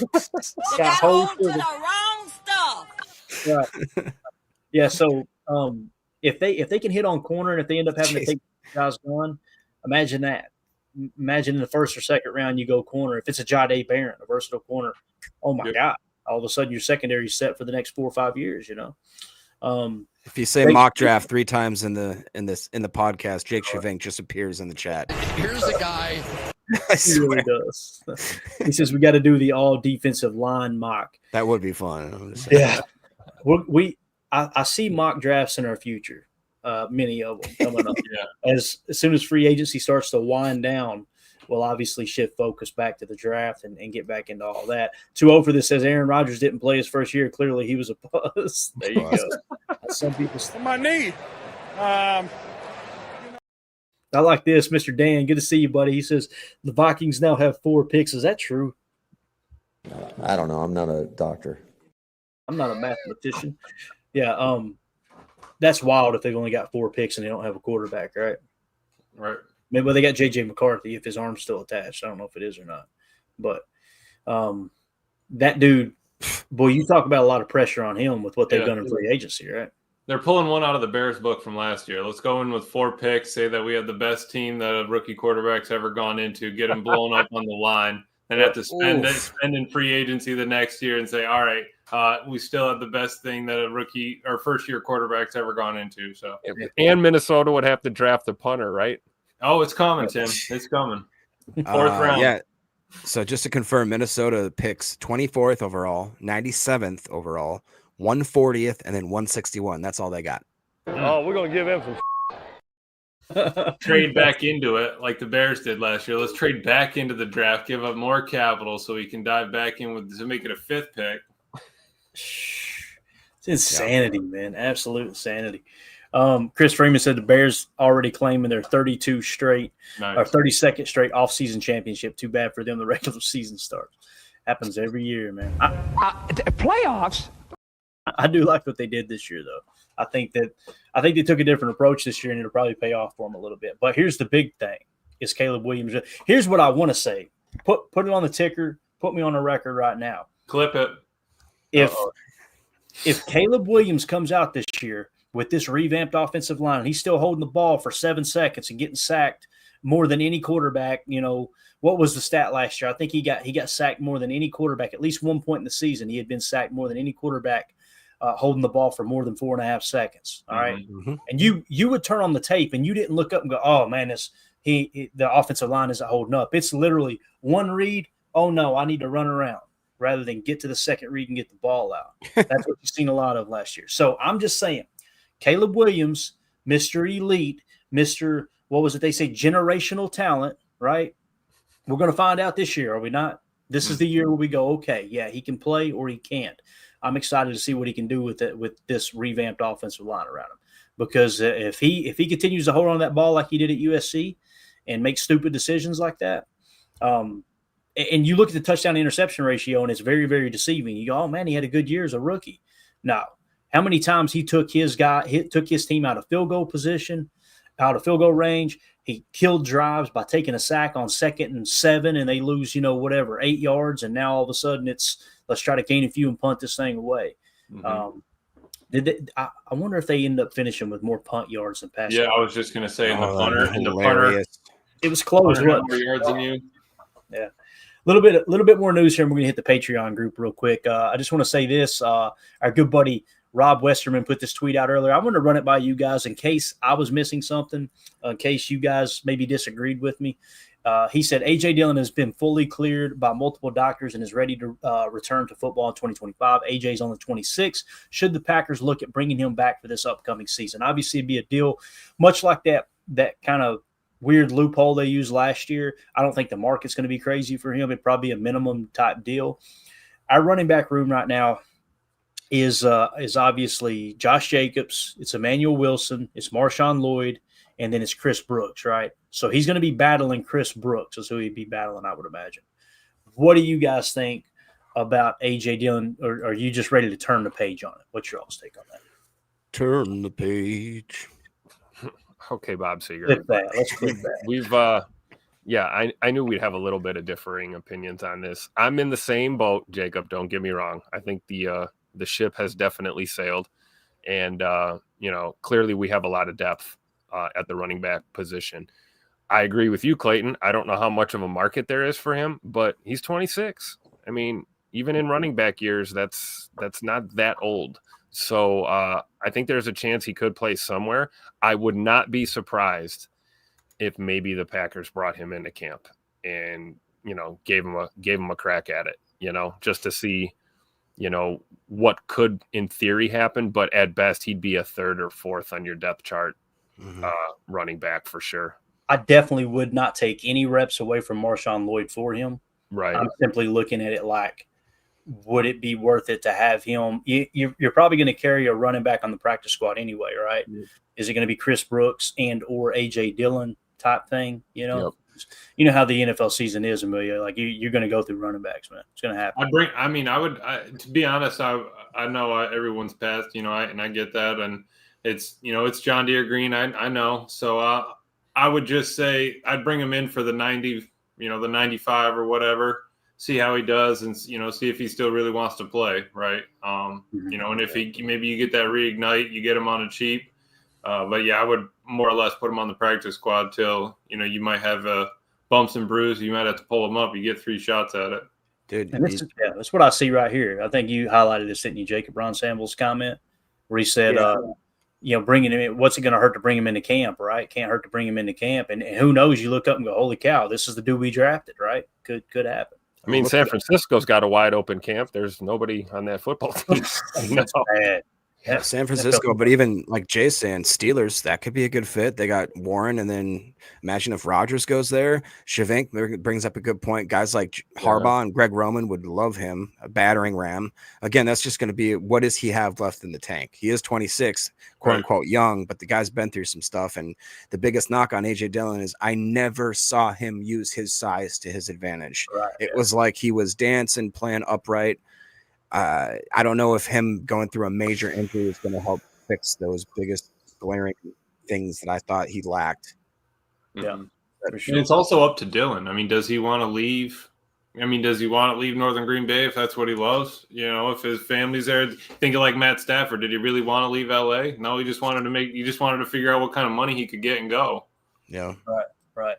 [SPEAKER 1] Got
[SPEAKER 7] You got
[SPEAKER 1] hold
[SPEAKER 7] hold
[SPEAKER 1] to
[SPEAKER 7] to
[SPEAKER 1] the-
[SPEAKER 7] the wrong stuff.
[SPEAKER 1] Right. Yeah, so if they can hit on corner and if they end up having to
[SPEAKER 4] Jeez.
[SPEAKER 1] take guys gone, imagine that. Imagine in the first or second round you go corner. If it's a Jade Barron, a versatile corner, oh my
[SPEAKER 2] Yep.
[SPEAKER 1] God! All of a sudden your secondary is set for the next 4 or 5 years. You know.
[SPEAKER 4] If you say
[SPEAKER 1] They-
[SPEAKER 4] mock draft 3 times in the podcast, Jake Shavink just appears in the chat.
[SPEAKER 8] Here's a guy.
[SPEAKER 4] I
[SPEAKER 1] He
[SPEAKER 4] swear.
[SPEAKER 1] really does. He says we got to do the all defensive line mock.
[SPEAKER 4] That would be fun. I'm just saying.
[SPEAKER 1] Yeah, I see mock drafts in our future. Many of them coming up.
[SPEAKER 2] Yeah.
[SPEAKER 1] As soon as free agency starts to wind down, we'll obviously shift focus back to the draft and get back into all that. 2-0 for this says Aaron Rodgers didn't play his first year. Clearly, he was a bust. There you go. Some people.
[SPEAKER 6] On my knee.
[SPEAKER 1] I like this, Mr. Dan. Good to see you, buddy. He says the Vikings now have 4 picks. Is that true?
[SPEAKER 9] I don't know. I'm not a doctor.
[SPEAKER 1] I'm not a mathematician. Yeah, that's wild if they've only got 4 picks and they don't have a quarterback, right?
[SPEAKER 2] Right.
[SPEAKER 1] Maybe they got JJ McCarthy if his arm's still attached. I don't know if it is or not. But that dude, boy, you talk about a lot of pressure on him with what they've
[SPEAKER 2] Yeah.
[SPEAKER 1] done in free agency, right?
[SPEAKER 2] They're pulling one out of the Bears book from last year. Let's go in with 4 picks, say that we had the best team that a rookie quarterback's ever gone into, get them blown up on the line, and have to spend in free agency the next year and say, all right, we still have the best thing that a rookie or first-year quarterback's ever gone into. So,
[SPEAKER 3] And Minnesota would have to draft a punter, right?
[SPEAKER 2] oh, it's coming, Tim. It's coming. 4th round.
[SPEAKER 4] Yeah. So just to confirm, Minnesota picks 24th overall, 97th overall, 140th, and then 161. That's all they got.
[SPEAKER 6] Oh, we're gonna give him some.
[SPEAKER 2] Trade back into it like the Bears did last year. Let's trade back into the draft, give up more capital so we can dive back in with to make it a 5th pick.
[SPEAKER 1] It's insanity, man. Absolute insanity. Chris Freeman said the Bears already claiming their 32 straight or
[SPEAKER 2] Nice.
[SPEAKER 1] 32nd straight off-season championship. Too bad for them. The regular season starts. Happens every year, man.
[SPEAKER 5] Playoffs?
[SPEAKER 1] I do like what they did this year, though. I think they took a different approach this year, and it'll probably pay off for them a little bit. But here's the big thing: is Caleb Williams. Here's what I want to say. Put it on the ticker. Put me on the record right now.
[SPEAKER 2] Clip it.
[SPEAKER 1] If Caleb Williams comes out this year with this revamped offensive line, and he's still holding the ball for 7 seconds and getting sacked more than any quarterback, you know, what was the stat last year? I think he got sacked more than any quarterback. At least one point in the season, he had been sacked more than any quarterback holding the ball for more than 4.5 seconds. All right.
[SPEAKER 4] Mm-hmm.
[SPEAKER 1] And you would turn on the tape and you didn't look up and go, oh man, the offensive line isn't holding up. It's literally one read. Oh no, I need to run around rather than get to the second read and get the ball out. That's what you've seen a lot of last year. So I'm just saying, Caleb Williams, Mr. Elite, Mr. What was it they say? Generational talent, right? We're going to find out this year, are we not? This is the year where we go, okay, yeah, he can play or he can't. I'm excited to see what he can do with it, with this revamped offensive line around him. Because if he continues to hold on to that ball like he did at USC and make stupid decisions like that, and you look at the touchdown to interception ratio and it's very, very deceiving. You go, oh man, he had a good year as a rookie. No, how many times he took his team out of field goal position, out of field goal range. He killed drives by taking a sack on 2nd and 7, and they lose, 8 yards. And now all of a sudden it's let's try to gain a few and punt this thing away.
[SPEAKER 2] Mm-hmm.
[SPEAKER 1] I wonder if they end up finishing with more punt yards than pass.
[SPEAKER 2] Yeah,
[SPEAKER 1] yards.
[SPEAKER 2] I was just gonna say in the
[SPEAKER 4] that'd be
[SPEAKER 2] punter,
[SPEAKER 4] hilarious.
[SPEAKER 1] It was close.
[SPEAKER 2] punter had
[SPEAKER 1] Wasn't
[SPEAKER 2] more
[SPEAKER 1] it?
[SPEAKER 2] yards than you.
[SPEAKER 1] Yeah. A little bit more news here, and we're going to hit the Patreon group real quick. I just want to say this. Our good buddy Rob Westerman put this tweet out earlier. I want to run it by you guys in case I was missing something, in case you guys maybe disagreed with me. He said A.J. Dillon has been fully cleared by multiple doctors and is ready to return to football in 2025. A.J.'s only 26. Should the Packers look at bringing him back for this upcoming season? Obviously, it'd be a deal much like that kind of weird loophole they used last year. I don't think the market's going to be crazy for him. It'd probably be a minimum type deal. Our running back room right now is obviously Josh Jacobs, it's Emmanuel Wilson, it's Marshawn Lloyd, and then it's Chris Brooks, right? So he's going to be battling Chris Brooks. That's who he'd be battling, I would imagine. What do you guys think about A.J. Dillon, or are you just ready to turn the page on it? What's your all's take on that?
[SPEAKER 4] Turn the page.
[SPEAKER 3] Okay, Bob Seger.
[SPEAKER 1] Click that. Let's click that.
[SPEAKER 3] We've I knew we'd have a little bit of differing opinions on this. I'm in the same boat, Jacob. Don't get me wrong. I think the ship has definitely sailed, and clearly we have a lot of depth at the running back position. I agree with you, Clayton. I don't know how much of a market there is for him, but he's 26. I mean, even in running back years, that's not that old. So I think there's a chance he could play somewhere. I would not be surprised if maybe the Packers brought him into camp and gave him a crack at it, just to see what could in theory happen. But at best, he'd be a third or fourth on your depth chart running back for sure.
[SPEAKER 1] I definitely would not take any reps away from Marshawn Lloyd for him.
[SPEAKER 3] Right.
[SPEAKER 1] I'm simply looking at it like, would it be worth it to have him? You're probably going to carry a running back on the practice squad anyway, right? Yeah. Is it going to be Chris Brooks and or A.J. Dillon type thing?
[SPEAKER 3] Yep.
[SPEAKER 1] You know how the NFL season is, Amelia. Like you're going to go through running backs, man. It's going to happen.
[SPEAKER 2] To be honest, I know everyone's passed, and I get that, and it's it's John Deere Green. I know, so I would just say I'd bring him in for the 90, the 95 or whatever. See how he does, and see if he still really wants to play, right? And if maybe you get that reignite, you get him on a cheap. But yeah, I would more or less put him on the practice squad till you might have bumps and bruises. You might have to pull him up. You get 3 shots at it,
[SPEAKER 4] dude.
[SPEAKER 1] And that's what I see right here. I think you highlighted this, didn't you, Jacob? Ron Samuel's comment where he said, bringing him in, what's it going to hurt to bring him into camp, right? Can't hurt to bring him into camp, and who knows? You look up and go, holy cow, this is the dude we drafted, right? Could happen.
[SPEAKER 3] I mean, San Francisco's got a wide open camp. There's nobody on that football team.
[SPEAKER 1] That's bad.
[SPEAKER 4] Yeah, San Francisco, but even like Jay's saying, Steelers, that could be a good fit. They got Warren, and then imagine if Rodgers goes there. Shavink brings up a good point. Guys like Harbaugh and Greg Roman would love him, a battering ram. Again, that's just going to be, what does he have left in the tank? He is 26, quote unquote young, but the guy's been through some stuff. And the biggest knock on A.J. Dillon is I never saw him use his size to his advantage.
[SPEAKER 1] Right,
[SPEAKER 4] it was like he was dancing, playing upright. I don't know if him going through a major injury is going to help fix those biggest glaring things that I thought he lacked.
[SPEAKER 1] Yeah.
[SPEAKER 2] And it's also up to Dillon. I mean, does he want to leave? I mean, does he want to leave Northern Green Bay if that's what he loves? If his family's there, thinking like Matt Stafford, did he really want to leave LA? No, he just wanted to figure out what kind of money he could get and go.
[SPEAKER 4] Yeah.
[SPEAKER 1] Right.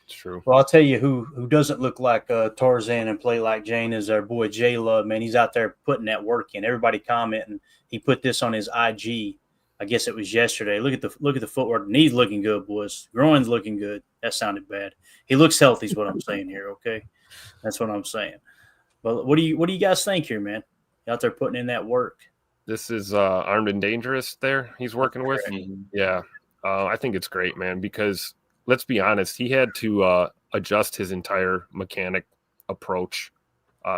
[SPEAKER 3] It's true.
[SPEAKER 1] Well, I'll tell you who doesn't look like Tarzan and play like Jane is our boy J Love. Man, he's out there putting that work in. Everybody commenting. He put this on his IG. I guess it was yesterday. Look at the footwork. Knees looking good, boys. Groin's looking good. That sounded bad. He looks healthy, is what I'm saying here. Okay, that's what I'm saying. But what do you guys think here, man? Out there putting in that work.
[SPEAKER 3] This is Armed and Dangerous. There, he's working with. Yeah, I think it's great, man, because. Let's be honest, he had to adjust his entire mechanic approach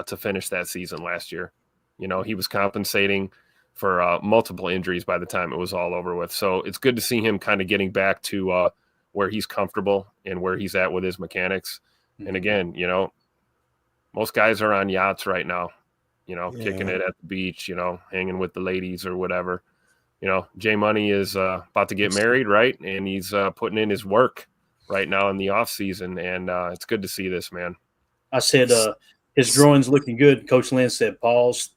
[SPEAKER 3] to finish that season last year. He was compensating for multiple injuries by the time it was all over with. So it's good to see him kind of getting back to where he's comfortable and where he's at with his mechanics. Mm-hmm. And again, most guys are on yachts right now, kicking it at the beach, hanging with the ladies or whatever. J Money is about to get married, right? And he's putting in his work right now in the off season, and it's good to see this, man.
[SPEAKER 1] I said his groin's looking good. Coach Lynn said, "Pause."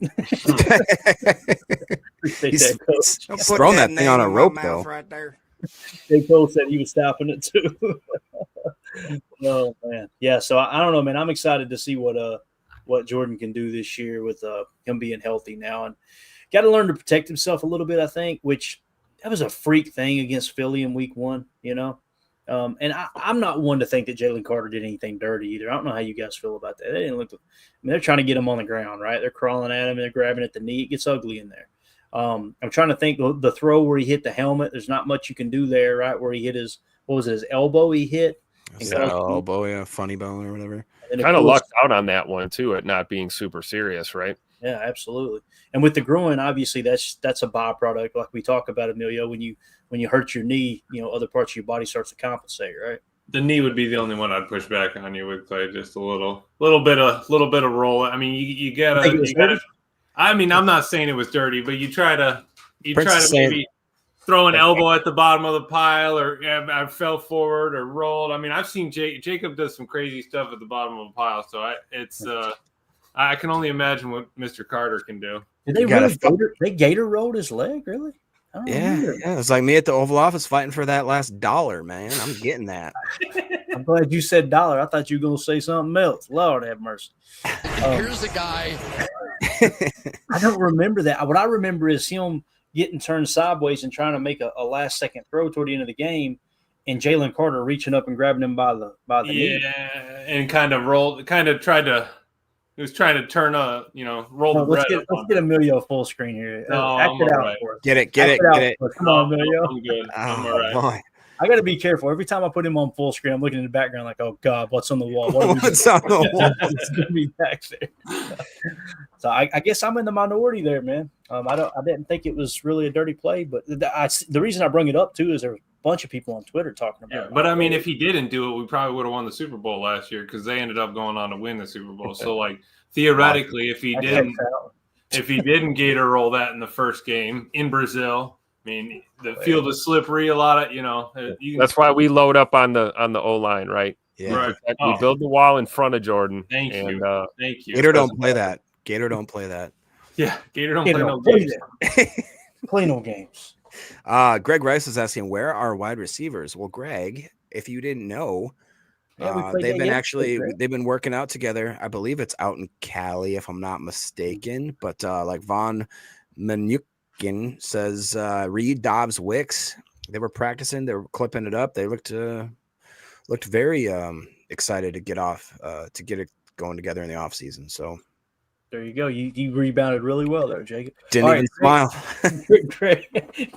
[SPEAKER 4] He's throwing that thing on a rope, though.
[SPEAKER 5] Right there.
[SPEAKER 1] J. Cole said he was stopping it too. Oh man, yeah. So I don't know, man. I'm excited to see what Jordan can do this year with him being healthy now, and got to learn to protect himself a little bit. I think, which that was a freak thing against Philly in Week 1, And I'm not one to think that Jalen Carter did anything dirty either. I don't know how you guys feel about that. They didn't look. They're trying to get him on the ground, right? They're crawling at him and they're grabbing at the knee. It gets ugly in there. I'm trying to think the throw where he hit the helmet. There's not much you can do there, right? Where he hit his what was it, his elbow he hit?
[SPEAKER 4] It's
[SPEAKER 1] And
[SPEAKER 4] that
[SPEAKER 1] caused-
[SPEAKER 4] elbow, yeah, funny bone or whatever.
[SPEAKER 1] and then,
[SPEAKER 3] Kind of
[SPEAKER 1] course-
[SPEAKER 3] lucked out on that one too, at not being super serious, right?
[SPEAKER 1] Yeah, absolutely. And with the groin, obviously that's a byproduct, like we talk about, Emilio. When you hurt your knee, other parts of your body starts to compensate, right?
[SPEAKER 2] The knee would be the only one I'd push back on you with, Clay. Just a little bit of roll. I mean, you gotta. I mean, I'm not saying it was dirty, but you try to maybe throw an elbow at the bottom of the pile, or I fell forward or rolled. I mean, I've seen Jacob does some crazy stuff at the bottom of a pile, so I can only imagine what Mr. Carter can do.
[SPEAKER 1] Did they
[SPEAKER 4] You gotta
[SPEAKER 1] really gator rolled his leg? Really? I don't
[SPEAKER 4] Yeah,
[SPEAKER 1] remember.
[SPEAKER 4] yeah. It's like me at the Oval Office fighting for that last dollar, man. I'm getting that.
[SPEAKER 1] I'm glad you said dollar. I thought you were gonna say something else. Lord have mercy.
[SPEAKER 8] Here's a guy.
[SPEAKER 1] I don't remember that. What I remember is him getting turned sideways and trying to make a last second throw toward the end of the game, and Jalen Carter reaching up and grabbing him by the knee.
[SPEAKER 2] Yeah, and kind of tried to. He was trying to turn roll the bread.
[SPEAKER 1] Let's get Emilio full screen here.
[SPEAKER 2] No,
[SPEAKER 1] Act
[SPEAKER 2] I'm
[SPEAKER 1] it
[SPEAKER 2] all
[SPEAKER 1] out
[SPEAKER 2] right.
[SPEAKER 1] for us.
[SPEAKER 4] Get it.
[SPEAKER 1] Act out for us. Come on, Emilio.
[SPEAKER 2] I'm good. I'm all
[SPEAKER 4] Oh,
[SPEAKER 2] right.
[SPEAKER 4] boy.
[SPEAKER 1] I got to be careful. Every time I put him on full screen, I'm looking in the background like, oh God, what's on the wall? What are we
[SPEAKER 4] What's
[SPEAKER 1] doing?
[SPEAKER 4] on the wall?
[SPEAKER 1] It's gonna be back there. So I guess I'm in the minority there, man. I didn't think it was really a dirty play, but the reason I bring it up too is there was a bunch of people on Twitter talking about
[SPEAKER 2] Yeah,
[SPEAKER 1] it.
[SPEAKER 2] but I mean, if he didn't do it, we probably would have won the Super Bowl last year because they ended up going on to win the Super Bowl. So, like theoretically, if he didn't gator roll that in the first game in Brazil, I mean, the field is slippery. A lot of
[SPEAKER 3] That's why we load up on the O line, right?
[SPEAKER 4] Yeah.
[SPEAKER 2] Right.
[SPEAKER 3] We build the wall in front of Jordan.
[SPEAKER 2] Thank
[SPEAKER 3] and,
[SPEAKER 2] you. Thank you.
[SPEAKER 4] Gator don't play that. Gator don't play that.
[SPEAKER 2] Yeah, Gator don't
[SPEAKER 1] Gator
[SPEAKER 2] play no
[SPEAKER 1] don't play
[SPEAKER 2] games.
[SPEAKER 1] that. Play no games.
[SPEAKER 4] Greg Rice is asking, where are wide receivers? Well, Greg, if you didn't know,
[SPEAKER 1] Yeah, we played that yesterday, Greg.
[SPEAKER 4] they've been working out together. I believe it's out in Cali, if I'm not mistaken. But like Von Manukin says, Reed, Dobbs, Wicks, they were practicing. They were clipping it up. They looked very excited to get it going together in the offseason. So
[SPEAKER 1] There you go. You rebounded really well there, Jacob.
[SPEAKER 4] didn't
[SPEAKER 1] All
[SPEAKER 4] even
[SPEAKER 1] right,
[SPEAKER 4] smile.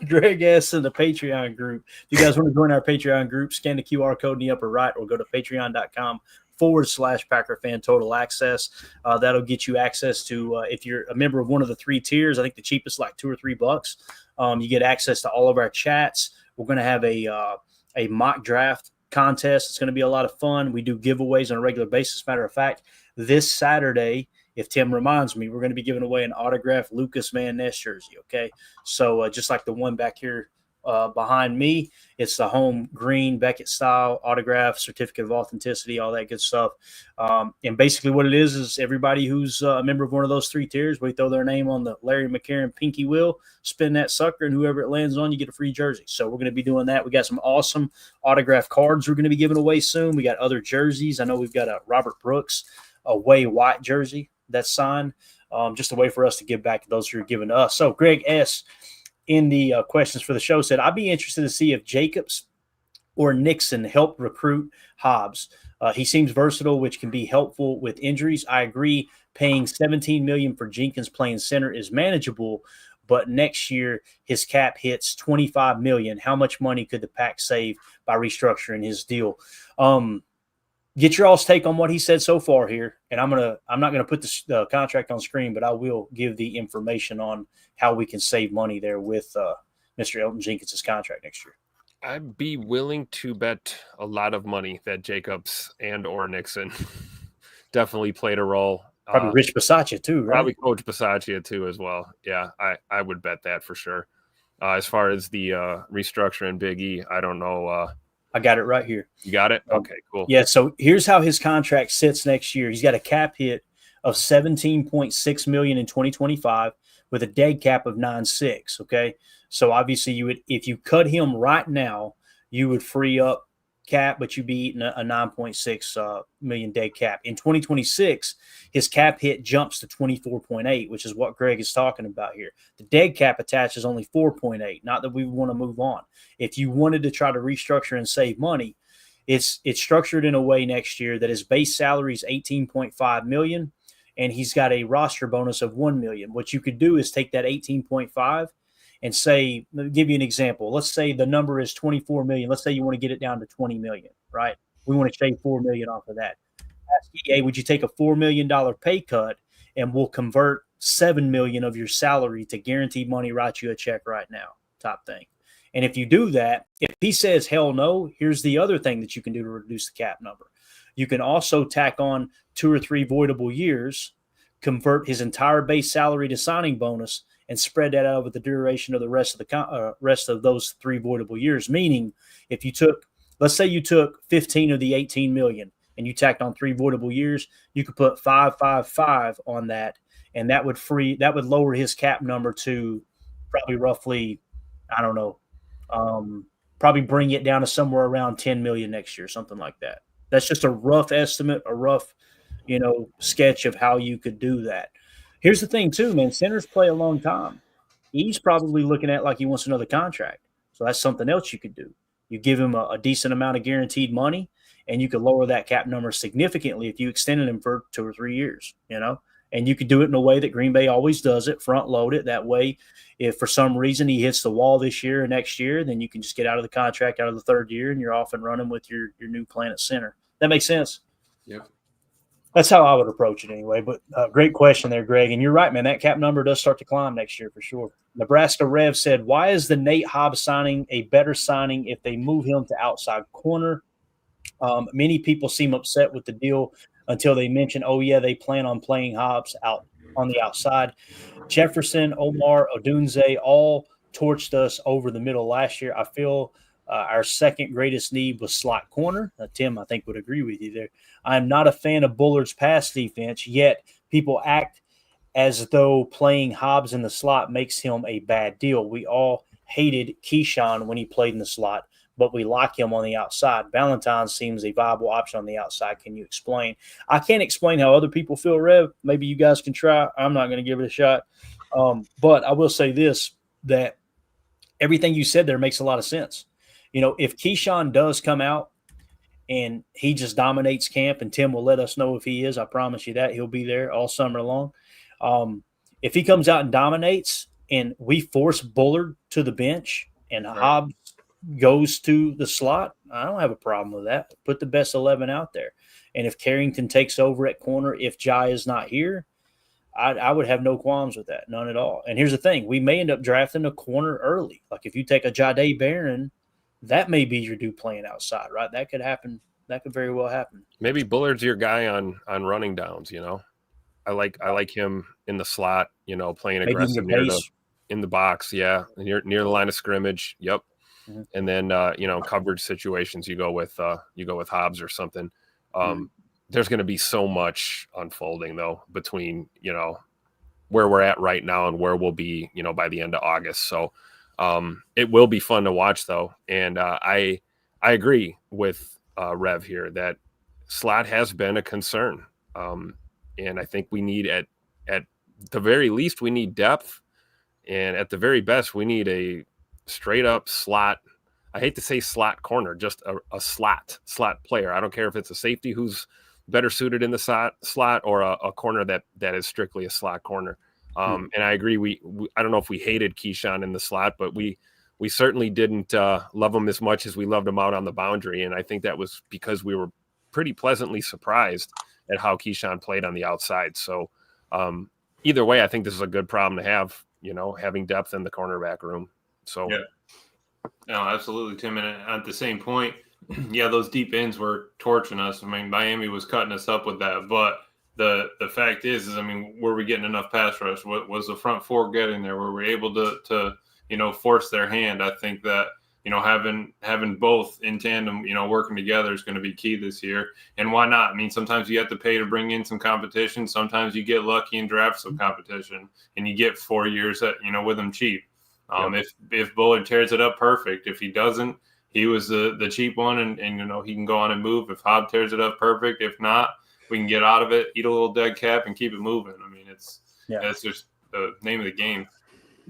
[SPEAKER 1] Greg asks in the Patreon group. If you guys want to join our Patreon group, scan the QR code in the upper right or go to patreon.com/Packer Fan Total Access. That'll get you access to, if you're a member of one of the 3 tiers, I think the cheapest like $2 or $3. You get access to all of our chats. We're going to have a mock draft contest. It's going to be a lot of fun. We do giveaways on a regular basis. Matter of fact, this Saturday, if Tim reminds me, we're going to be giving away an autographed Lucas Van Ness jersey. Okay. So just like the one back here behind me, it's the home green Beckett style autograph, certificate of authenticity, all that good stuff. And basically what it is everybody who's a member of one of those 3 tiers, we throw their name on the Larry McCarron pinky wheel, spin that sucker, and whoever it lands on, you get a free jersey. So we're going to be doing that. We got some awesome autograph cards we're going to be giving away soon. We got other jerseys. I know we've got a Robert Brooks away white jersey that's signed, just a way for us to give back to those who are giving to us. So Greg S. in the questions for the show said, I'd be interested to see if Jacobs or Nixon help recruit Hobbs. He seems versatile, which can be helpful with injuries. I agree paying $17 million for Jenkins playing center is manageable, but next year his cap hits $25 million. How much money could the Pack save by restructuring his deal? Get your all's take on what he said so far here, and I'm not gonna put the contract on screen, but I will give the information on how we can save money there with Mr. Elton Jenkins' contract next year.
[SPEAKER 3] I'd be willing to bet a lot of money that Jacobs and or Nixon definitely played a role.
[SPEAKER 1] Probably Rich Bisaccia too, right?
[SPEAKER 3] Probably Coach Bisaccia too as well. Yeah, I would bet that for sure. As far as the restructuring Big E, I don't know.
[SPEAKER 1] I got it right here.
[SPEAKER 3] You got it? Okay, cool.
[SPEAKER 1] Yeah, so here's how his contract sits next year. He's got a cap hit of $17.6 million in 2025 with a dead cap of 9.6. Okay, so obviously you would, if you cut him right now, you would free up cap, but you'd be eating a 9.6 million dead cap. In 2026, his cap hit jumps to 24.8, which is what Greg is talking about here. The dead cap attaches only 4.8. Not that we want to move on. If you wanted to try to restructure and save money, it's structured in a way next year that his base salary is 18.5 million, and he's got a roster bonus of 1 million. What you could do is take that 18.5 and say, let me give you an example. Let's say the number is 24 million. Let's say you want to get it down to 20 million, right? We want to shave 4 million off of that. Ask EA, would you take a $4 million pay cut and we'll convert 7 million of your salary to guaranteed money, write you a check right now, top thing. And if you do that, if he says hell no, here's the other thing that you can do to reduce the cap number. You can also tack on 2 or 3 voidable years, convert his entire base salary to signing bonus, and spread that out over the duration of the rest of those 3 voidable years. Meaning, if you took, let's say you took 15 of the 18 million and you tacked on 3 voidable years, you could put 555 on that, and that would lower his cap number to probably roughly, I don't know, probably bring it down to somewhere around 10 million next year, something like that. That's just a rough estimate, a rough, sketch of how you could do that. Here's the thing too, man, centers play a long time. He's probably looking at like he wants another contract. So that's something else you could do. You give him a decent amount of guaranteed money, and you could lower that cap number significantly if you extended him for 2 or 3 years, and you could do it in a way that Green Bay always does it, front load it. That way, if for some reason he hits the wall this year or next year, then you can just get out of the contract out of the 3rd year and you're off and running with your new plan at center. That makes sense?
[SPEAKER 2] Yep.
[SPEAKER 1] That's how I would approach it anyway. But great question there, Greg. And you're right, man. That cap number does start to climb next year for sure. Nebraska Rev said, why is the Nate Hobbs signing a better signing if they move him to outside corner? Many people seem upset with the deal until they mention, oh, yeah, they plan on playing Hobbs out on the outside. Jefferson, Omar, Odunze all torched us over the middle last year. I feel our second greatest need was slot corner. Tim, I think, would agree with you there. I'm not a fan of Bullard's pass defense, yet people act as though playing Hobbs in the slot makes him a bad deal. We all hated Keyshawn when he played in the slot, but we like him on the outside. Valentine seems a viable option on the outside. Can you explain? I can't explain how other people feel, Rev. Maybe you guys can try. I'm not going to give it a shot. But I will say this, that everything you said there makes a lot of sense. If Keyshawn does come out and he just dominates camp, and Tim will let us know if he is, I promise you that. He'll be there all summer long. If he comes out and dominates and we force Bullard to the bench and Hobbs goes to the slot, I don't have a problem with that. Put the best 11 out there. And if Carrington takes over at corner, if Jai is not here, I would have no qualms with that, none at all. And here's the thing. We may end up drafting a corner early. Like if you take a Jahdae Barron, that may be your dude playing outside, right? That could happen. That could very well happen.
[SPEAKER 3] Maybe Bullard's your guy on running downs, I like him in the slot, playing aggressive in the box, near the line of scrimmage. Yep. Mm-hmm. And then coverage situations you go with Hobbs or something. There's going to be so much unfolding though between where we're at right now and where we'll be by the end of August. So it will be fun to watch though, and I agree with Rev here that slot has been a concern, and I think we need at the very least we need depth, and at the very best we need a straight up slot. I hate to say slot corner, just a slot player. I don't care if it's a safety who's better suited in the slot or a corner that is strictly a slot corner. And I agree. We I don't know if we hated Keyshawn in the slot, but we certainly didn't love him as much as we loved him out on the boundary. And I think that was because we were pretty pleasantly surprised at how Keyshawn played on the outside. So either way, I think this is a good problem to have, having depth in the cornerback room. So
[SPEAKER 2] yeah. No, absolutely, Tim. And at the same point, yeah, those deep ends were torching us. I mean, Miami was cutting us up with that. But the fact is, were we getting enough pass rush? What was the front four getting there? Were we able to force their hand? I think that, having both in tandem, working together is going to be key this year. And why not? Sometimes you have to pay to bring in some competition. Sometimes you get lucky and draft some competition, and you get 4 years with them cheap. If Bullard tears it up, perfect. If he doesn't, he was the cheap one, and he can go on and move. If Hobb tears it up, perfect. If not, we can get out of it, eat a little dead cap, and keep it moving. That's just the name of the game.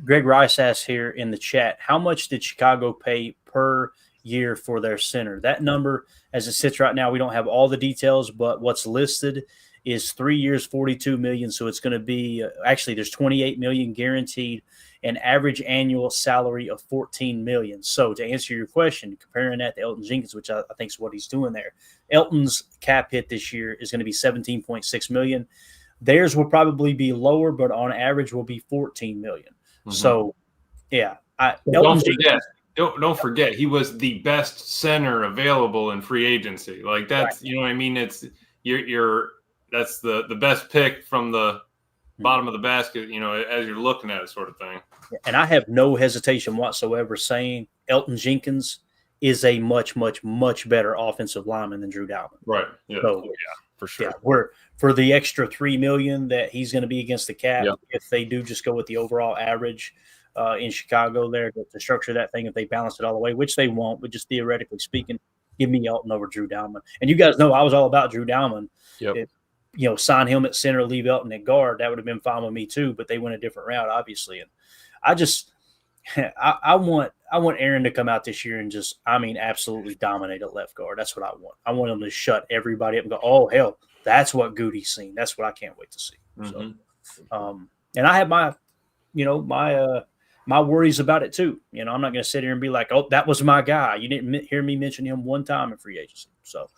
[SPEAKER 1] Greg Rice asks here in the chat, how much did Chicago pay per year for their center? That number, as it sits right now, we don't have all the details, but what's listed is 3 years, $42 million. So it's going to be actually there's $28 million guaranteed, an average annual salary of $14 million. So to answer your question, comparing that to Elgton Jenkins, which I think is what he's doing there, Elgton's cap hit this year is going to be $17.6 million. Theirs will probably be lower, but on average will be $14 million.
[SPEAKER 2] Mm-hmm.
[SPEAKER 1] So, yeah.
[SPEAKER 2] Don't forget, he was the best center available in free agency. Like that's, you know what I mean? It's that's the best pick from the bottom of the basket, you know, as you're looking at it, sort of thing.
[SPEAKER 1] And I have no hesitation whatsoever saying Elgton Jenkins is a much, much, much better offensive lineman than Drew Dalman.
[SPEAKER 2] Right. Yeah.
[SPEAKER 1] So,
[SPEAKER 3] for sure.
[SPEAKER 1] Yeah, we're for the extra $3 million that he's going to be against the cap.
[SPEAKER 3] Yep.
[SPEAKER 1] If they do just go with the overall average in Chicago there to structure that thing, if they balance it all the way, which they won't, but just theoretically speaking, give me Elgton over Drew Dalman. And you guys know I was all about Drew Dalman.
[SPEAKER 3] Yep.
[SPEAKER 1] If, sign him at center, leave Elgton at guard, that would have been fine with me too. But they went a different route, obviously. And I want Aaron to come out this year and just, absolutely dominate at left guard. That's what I want. I want him to shut everybody up and go, oh hell, that's what Goody's seen. That's what I can't wait to see.
[SPEAKER 2] Mm-hmm.
[SPEAKER 1] So, and I have my worries about it too. I'm not going to sit here and be like, oh, that was my guy. You didn't hear me mention him one time in free agency. So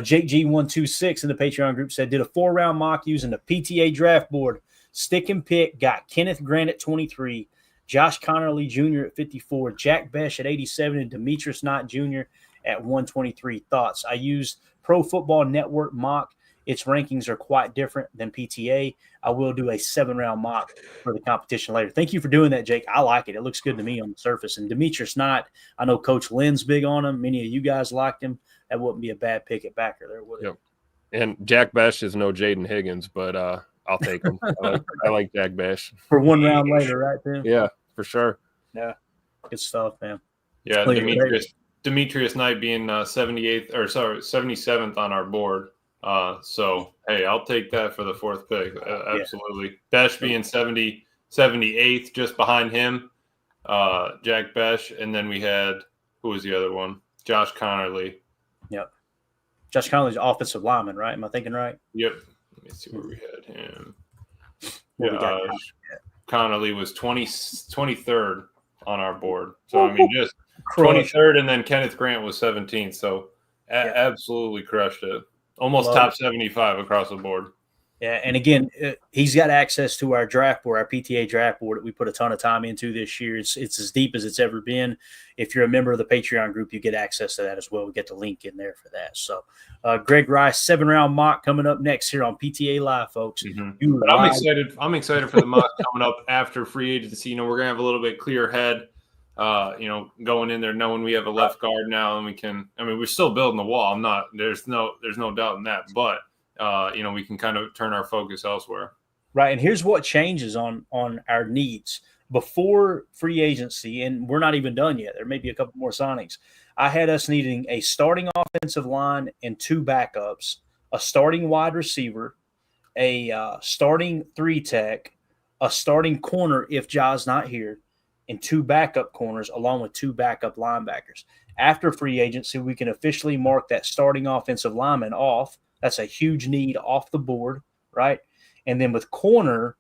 [SPEAKER 1] Jake G126 in the Patreon group said, did a 4-round mock using the PTA draft board, stick and pick, got Kenneth Grant at 23, Josh Connerly Jr. at 54, Jack Besh at 87, and Demetrius Knott Jr. at 123. Thoughts? I used Pro Football Network mock. Its rankings are quite different than PTA. I will do a 7-round mock for the competition later. Thank you for doing that, Jake. I like it. It looks good to me on the surface. And Demetrius Knott, I know Coach Lynn's big on him. Many of you guys liked him. That wouldn't be a bad pick at backer there, would it?
[SPEAKER 3] Yep. And Jack Besh is no Jaden Higgins, but I'll take him. I like Jack Besh.
[SPEAKER 1] For 1 round later, right, Tim?
[SPEAKER 3] Yeah, for sure.
[SPEAKER 1] Yeah. Good stuff, man.
[SPEAKER 2] Yeah, Demetrius Knight being 77th on our board. So hey, I'll take that for the 4th pick. Absolutely. Yeah. Besh being 78th, just behind him. Jack Besh, and then we had, who was the other one? Josh Connerly.
[SPEAKER 1] Yep. Josh Connerly's offensive lineman, right? Am I thinking right?
[SPEAKER 2] Yep. Let me see where we had him. Connerly was 23rd on our board. So just 23rd, and then Kenneth Grant was 17th. So absolutely crushed it. Almost top 75 across the board.
[SPEAKER 1] Yeah, and again, he's got access to our draft board, our PTA draft board that we put a ton of time into this year. It's as deep as it's ever been. If you're a member of the Patreon group, you get access to that as well. We get the link in there for that. So, Greg Rice, 7-round mock coming up next here on PTA Live, folks.
[SPEAKER 2] Mm-hmm. But I'm excited for the mock coming up after free agency. We're gonna have a little bit clear head. Going in there knowing we have a left guard now, and we can. We're still building the wall. There's no doubt in that. But we can kind of turn our focus elsewhere.
[SPEAKER 1] Right, and here's what changes on our needs before free agency, and we're not even done yet. There may be a couple more signings. I had us needing a starting offensive line and 2 backups, a starting wide receiver, a starting 3-tech, a starting corner if Ja's not here, and 2 backup corners along with 2 backup linebackers. After free agency, we can officially mark that starting offensive lineman off. That's a huge need off the board, right? And then with corner,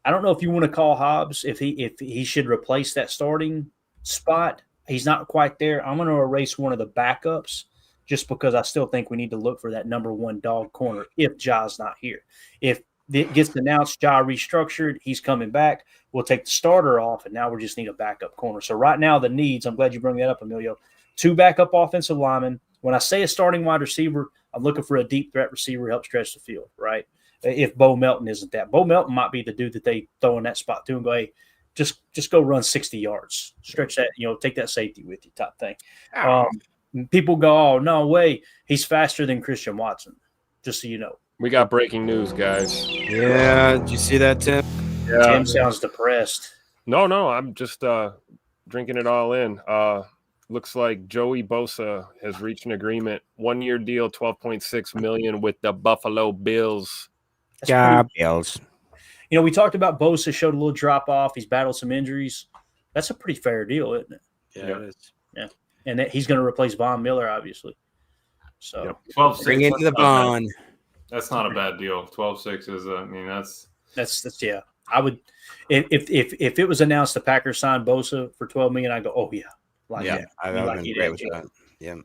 [SPEAKER 1] I don't know if you want to call Hobbs if he should replace that starting spot. He's not quite there. I'm going to erase one of the backups just because I still think we need to look for that number 1 dog corner if Ja's not here. If it gets announced Ja restructured, he's coming back, we'll take the starter off, and now we just need a backup corner. So right now the needs, I'm glad you bring that up, Emilio, 2 backup offensive linemen. When I say a starting wide receiver, I'm looking for a deep threat receiver to help stretch the field, right? If Bo Melton isn't that. Bo Melton might be the dude that they throw in that spot too and go, hey, just go run 60 yards. Stretch that, take that safety with you type thing. People go, oh, no way. He's faster than Christian Watson, just so you know.
[SPEAKER 3] We got breaking news, guys.
[SPEAKER 4] Yeah, did you see that, Tim?
[SPEAKER 3] Yeah.
[SPEAKER 1] Tim sounds depressed.
[SPEAKER 3] No, I'm just drinking it all in. Looks like Joey Bosa has reached an agreement. 1-year deal, $12.6 million with the Buffalo Bills.
[SPEAKER 4] Bills.
[SPEAKER 1] We talked about Bosa showed a little drop off. He's battled some injuries. That's a pretty fair deal, isn't it?
[SPEAKER 4] Yeah, it is.
[SPEAKER 1] Yeah, and he's going to replace Von Miller, obviously. So
[SPEAKER 2] 12-6.
[SPEAKER 4] Bring it to the Von.
[SPEAKER 2] That's not a bad deal. 12-6 is. That's
[SPEAKER 1] yeah. I would if it was announced the Packers signed Bosa for $12 million, I'd go, oh yeah, like
[SPEAKER 4] Yeah,
[SPEAKER 1] that.
[SPEAKER 4] I
[SPEAKER 1] Be
[SPEAKER 4] would
[SPEAKER 1] like
[SPEAKER 4] have been
[SPEAKER 1] it
[SPEAKER 4] great
[SPEAKER 1] is.
[SPEAKER 4] with that. Yeah.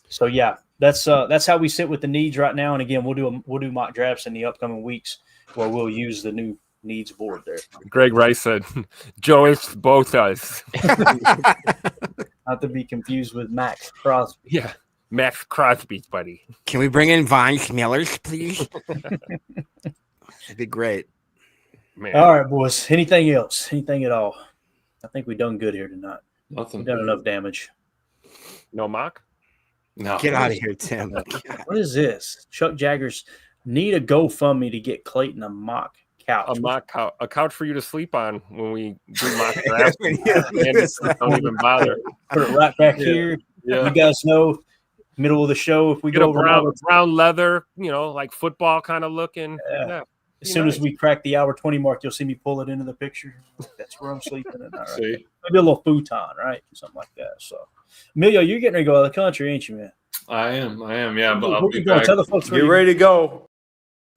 [SPEAKER 1] So yeah, that's how we sit with the needs right now. And again, we'll do mock drafts in the upcoming weeks where we'll use the new needs board there.
[SPEAKER 3] Greg Rice said, Joey's both us.
[SPEAKER 1] Not to be confused with Max Crosby.
[SPEAKER 3] Yeah. Max Crosby's buddy.
[SPEAKER 4] Can we bring in Vine Millers, please? It'd be great.
[SPEAKER 3] Man.
[SPEAKER 1] All right, boys. Anything else? Anything at all? I think we've done good here tonight.
[SPEAKER 2] Nothing.
[SPEAKER 1] We've done enough damage.
[SPEAKER 3] No mock?
[SPEAKER 2] No.
[SPEAKER 4] Get out of here, Tim.
[SPEAKER 1] What is this? Chuck Jaggers need a GoFundMe to get Clayton a mock couch.
[SPEAKER 3] A couch for you to sleep on when we do mock drafts. Don't even bother.
[SPEAKER 1] Put it right back here.
[SPEAKER 2] Yeah.
[SPEAKER 1] You guys know, middle of the show, if we
[SPEAKER 3] Get
[SPEAKER 1] go
[SPEAKER 3] a
[SPEAKER 1] over
[SPEAKER 3] brown leather, like football kind of looking.
[SPEAKER 1] Yeah.
[SPEAKER 3] Be
[SPEAKER 1] as soon as
[SPEAKER 3] nice.
[SPEAKER 1] we crack the hour 20 mark, you'll see me pull it into the picture. That's where I'm sleeping at night. Right?
[SPEAKER 2] See?
[SPEAKER 1] Maybe a little futon, right? Something like that. So, Emilio, you're getting ready to go out of the country, ain't you, man?
[SPEAKER 2] I am. Yeah, but I'll
[SPEAKER 1] Where
[SPEAKER 2] be
[SPEAKER 1] you going?
[SPEAKER 2] back.
[SPEAKER 1] Tell the folks
[SPEAKER 6] Get ready to go.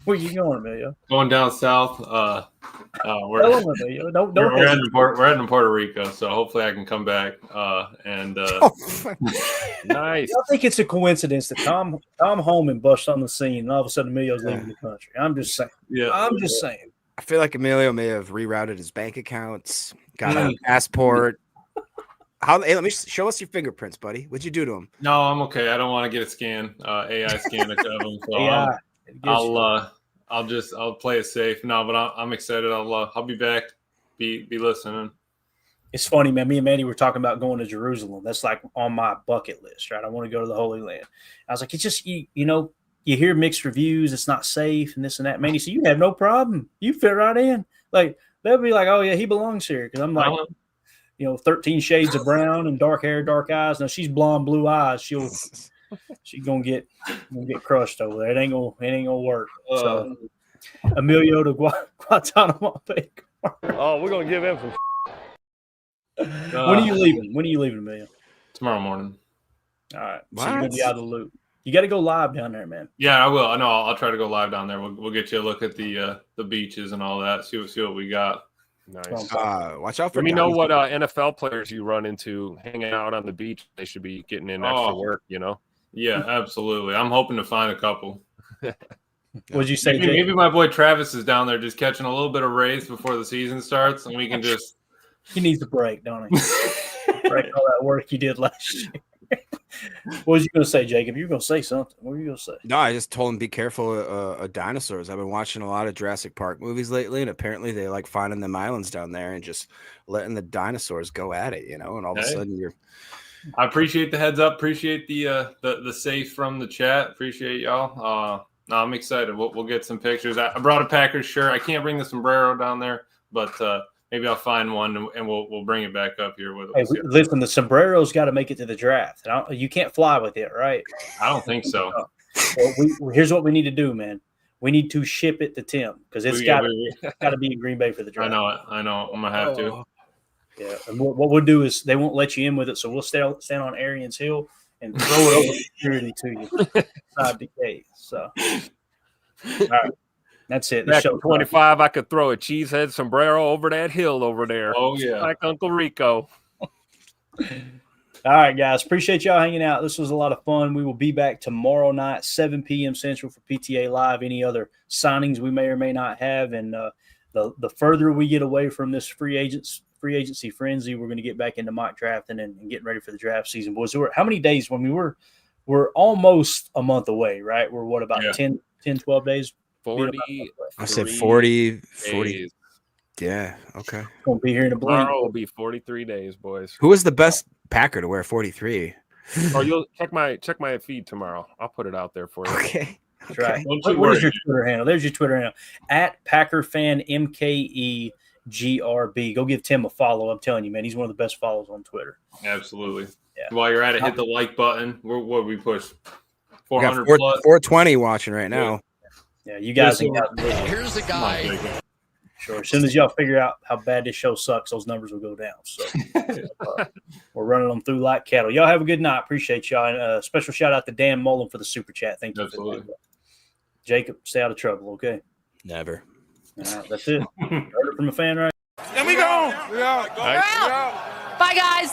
[SPEAKER 1] where you going, Emilio.
[SPEAKER 2] Going down south.
[SPEAKER 1] Tell
[SPEAKER 2] We're
[SPEAKER 1] them, Emilio. Don't
[SPEAKER 2] we're
[SPEAKER 1] hesitate.
[SPEAKER 2] heading to Puerto Rico, so hopefully I can come back. And
[SPEAKER 3] Nice.
[SPEAKER 1] I think it's a coincidence that Tom Holman busts on the scene, and all of a sudden Emilio's leaving the country. I'm just saying.
[SPEAKER 2] yeah,
[SPEAKER 1] I'm just saying.
[SPEAKER 4] I feel like Emilio may have rerouted his bank accounts, got a passport. Hey, let me show us your fingerprints, buddy. What'd you do to him?
[SPEAKER 2] no, I'm okay. I don't want to get a scan, AI scan of them. So
[SPEAKER 1] Yeah,
[SPEAKER 2] I'll play it safe. No, but I'm excited. I'll be back. Be listening.
[SPEAKER 1] it's funny, man. Me and Mandy were talking about going to Jerusalem. That's like on my bucket list, right? I want to go to the Holy Land. I was like, it's just you hear mixed reviews. It's not safe and this and that. Mandy said, you have no problem. You fit right in. Like they'll be like, oh yeah, he belongs here. Because I'm like, 13 shades of brown and dark hair, dark eyes. Now she's blonde, blue eyes. She's gonna get crushed over there. It ain't gonna work. So Emilio to Guantanamo Bay.
[SPEAKER 6] Oh, we're going to give him some.
[SPEAKER 1] When are you leaving? When are you leaving, Emilio?
[SPEAKER 2] Tomorrow morning.
[SPEAKER 1] All right. So you're gonna be out of the loop. You got to go live down there, man.
[SPEAKER 2] Yeah, I will. I know. I'll try to go live down there. We'll get you a look at the beaches and all that. See what we got.
[SPEAKER 3] Nice.
[SPEAKER 4] Watch out for
[SPEAKER 3] Let me know what NFL players you run into hanging out on the beach. They should be getting in extra work,
[SPEAKER 2] Yeah, absolutely. I'm hoping to find a couple.
[SPEAKER 1] What'd you say, Jake?
[SPEAKER 2] Maybe my boy Travis is down there just catching a little bit of rays before the season starts, and we can just.
[SPEAKER 1] He needs a break, don't he? Break all that work you did last year. What was you going to say, Jacob? You were going to say something. What were you going to say?
[SPEAKER 4] No, I just told him be careful of dinosaurs. I've been watching a lot of Jurassic Park movies lately, and apparently they like finding them islands down there and just letting the dinosaurs go at it, and all of a sudden you're.
[SPEAKER 2] I appreciate the heads up. Appreciate the safe from the chat. Appreciate y'all. No, I'm excited. We'll get some pictures. I brought a Packers shirt. I can't bring the sombrero down there, but maybe I'll find one and we'll bring it back up here with us.
[SPEAKER 1] Hey, listen, the sombrero's got to make it to the draft. You can't fly with it, right?
[SPEAKER 2] I don't think so.
[SPEAKER 1] Well, here's what we need to do, man. We need to ship it to Tim because it's got to be in Green Bay for the draft.
[SPEAKER 2] I know. I'm gonna have to.
[SPEAKER 1] Yeah, and what we'll do is they won't let you in with it, so we'll stand on Arians Hill and throw it over security to you side the gate. So, all right, that's it. The
[SPEAKER 3] Back
[SPEAKER 1] show
[SPEAKER 3] in 25, I could throw a cheesehead sombrero over that hill over there.
[SPEAKER 2] Oh yeah,
[SPEAKER 3] like Uncle Rico.
[SPEAKER 1] All right, guys. Appreciate y'all hanging out. This was a lot of fun. We will be back tomorrow night, 7 p.m. Central for PTA Live. Any other signings we may or may not have. And the further we get away from this free agency frenzy, we're going to get back into mock drafting and getting ready for the draft season. Boys, how many days when we're almost a month away, right? We're what, about 10, 12 days?
[SPEAKER 3] 40.
[SPEAKER 4] I said 40.
[SPEAKER 3] Days.
[SPEAKER 4] Yeah, okay.
[SPEAKER 1] Going to be here in a blink.
[SPEAKER 3] Tomorrow will be 43 days, boys.
[SPEAKER 4] Who is the best Packer to wear 43?
[SPEAKER 3] Oh, you'll check my feed tomorrow. I'll put it out there for you.
[SPEAKER 4] Okay.
[SPEAKER 1] That's right.
[SPEAKER 2] Don't you
[SPEAKER 1] What is
[SPEAKER 2] worry.
[SPEAKER 1] your Twitter handle? There's your Twitter handle. @PackerFanMKEGRB. Go give Tim a follow. I'm telling you, man, he's one of the best follows on Twitter.
[SPEAKER 2] Absolutely.
[SPEAKER 1] Yeah.
[SPEAKER 2] While you're at it, hit the like button. What we push?
[SPEAKER 4] We got
[SPEAKER 2] 400 plus.
[SPEAKER 4] 420 watching right now.
[SPEAKER 1] Yeah, you guys
[SPEAKER 2] Yes,
[SPEAKER 1] ain't got
[SPEAKER 8] Here's the guy.
[SPEAKER 1] sure. As soon as y'all figure out how bad this show sucks, those numbers will go down. So we're running them through like cattle. Y'all have a good night. Appreciate y'all. And special shout out to Dan Mullen for the super chat. Thank you.
[SPEAKER 2] Absolutely.
[SPEAKER 1] For that. Jacob, stay out of trouble. Okay.
[SPEAKER 4] Never.
[SPEAKER 1] That's it. Heard it from a fan, right?
[SPEAKER 6] And we go.
[SPEAKER 3] All right.
[SPEAKER 7] Bye, guys.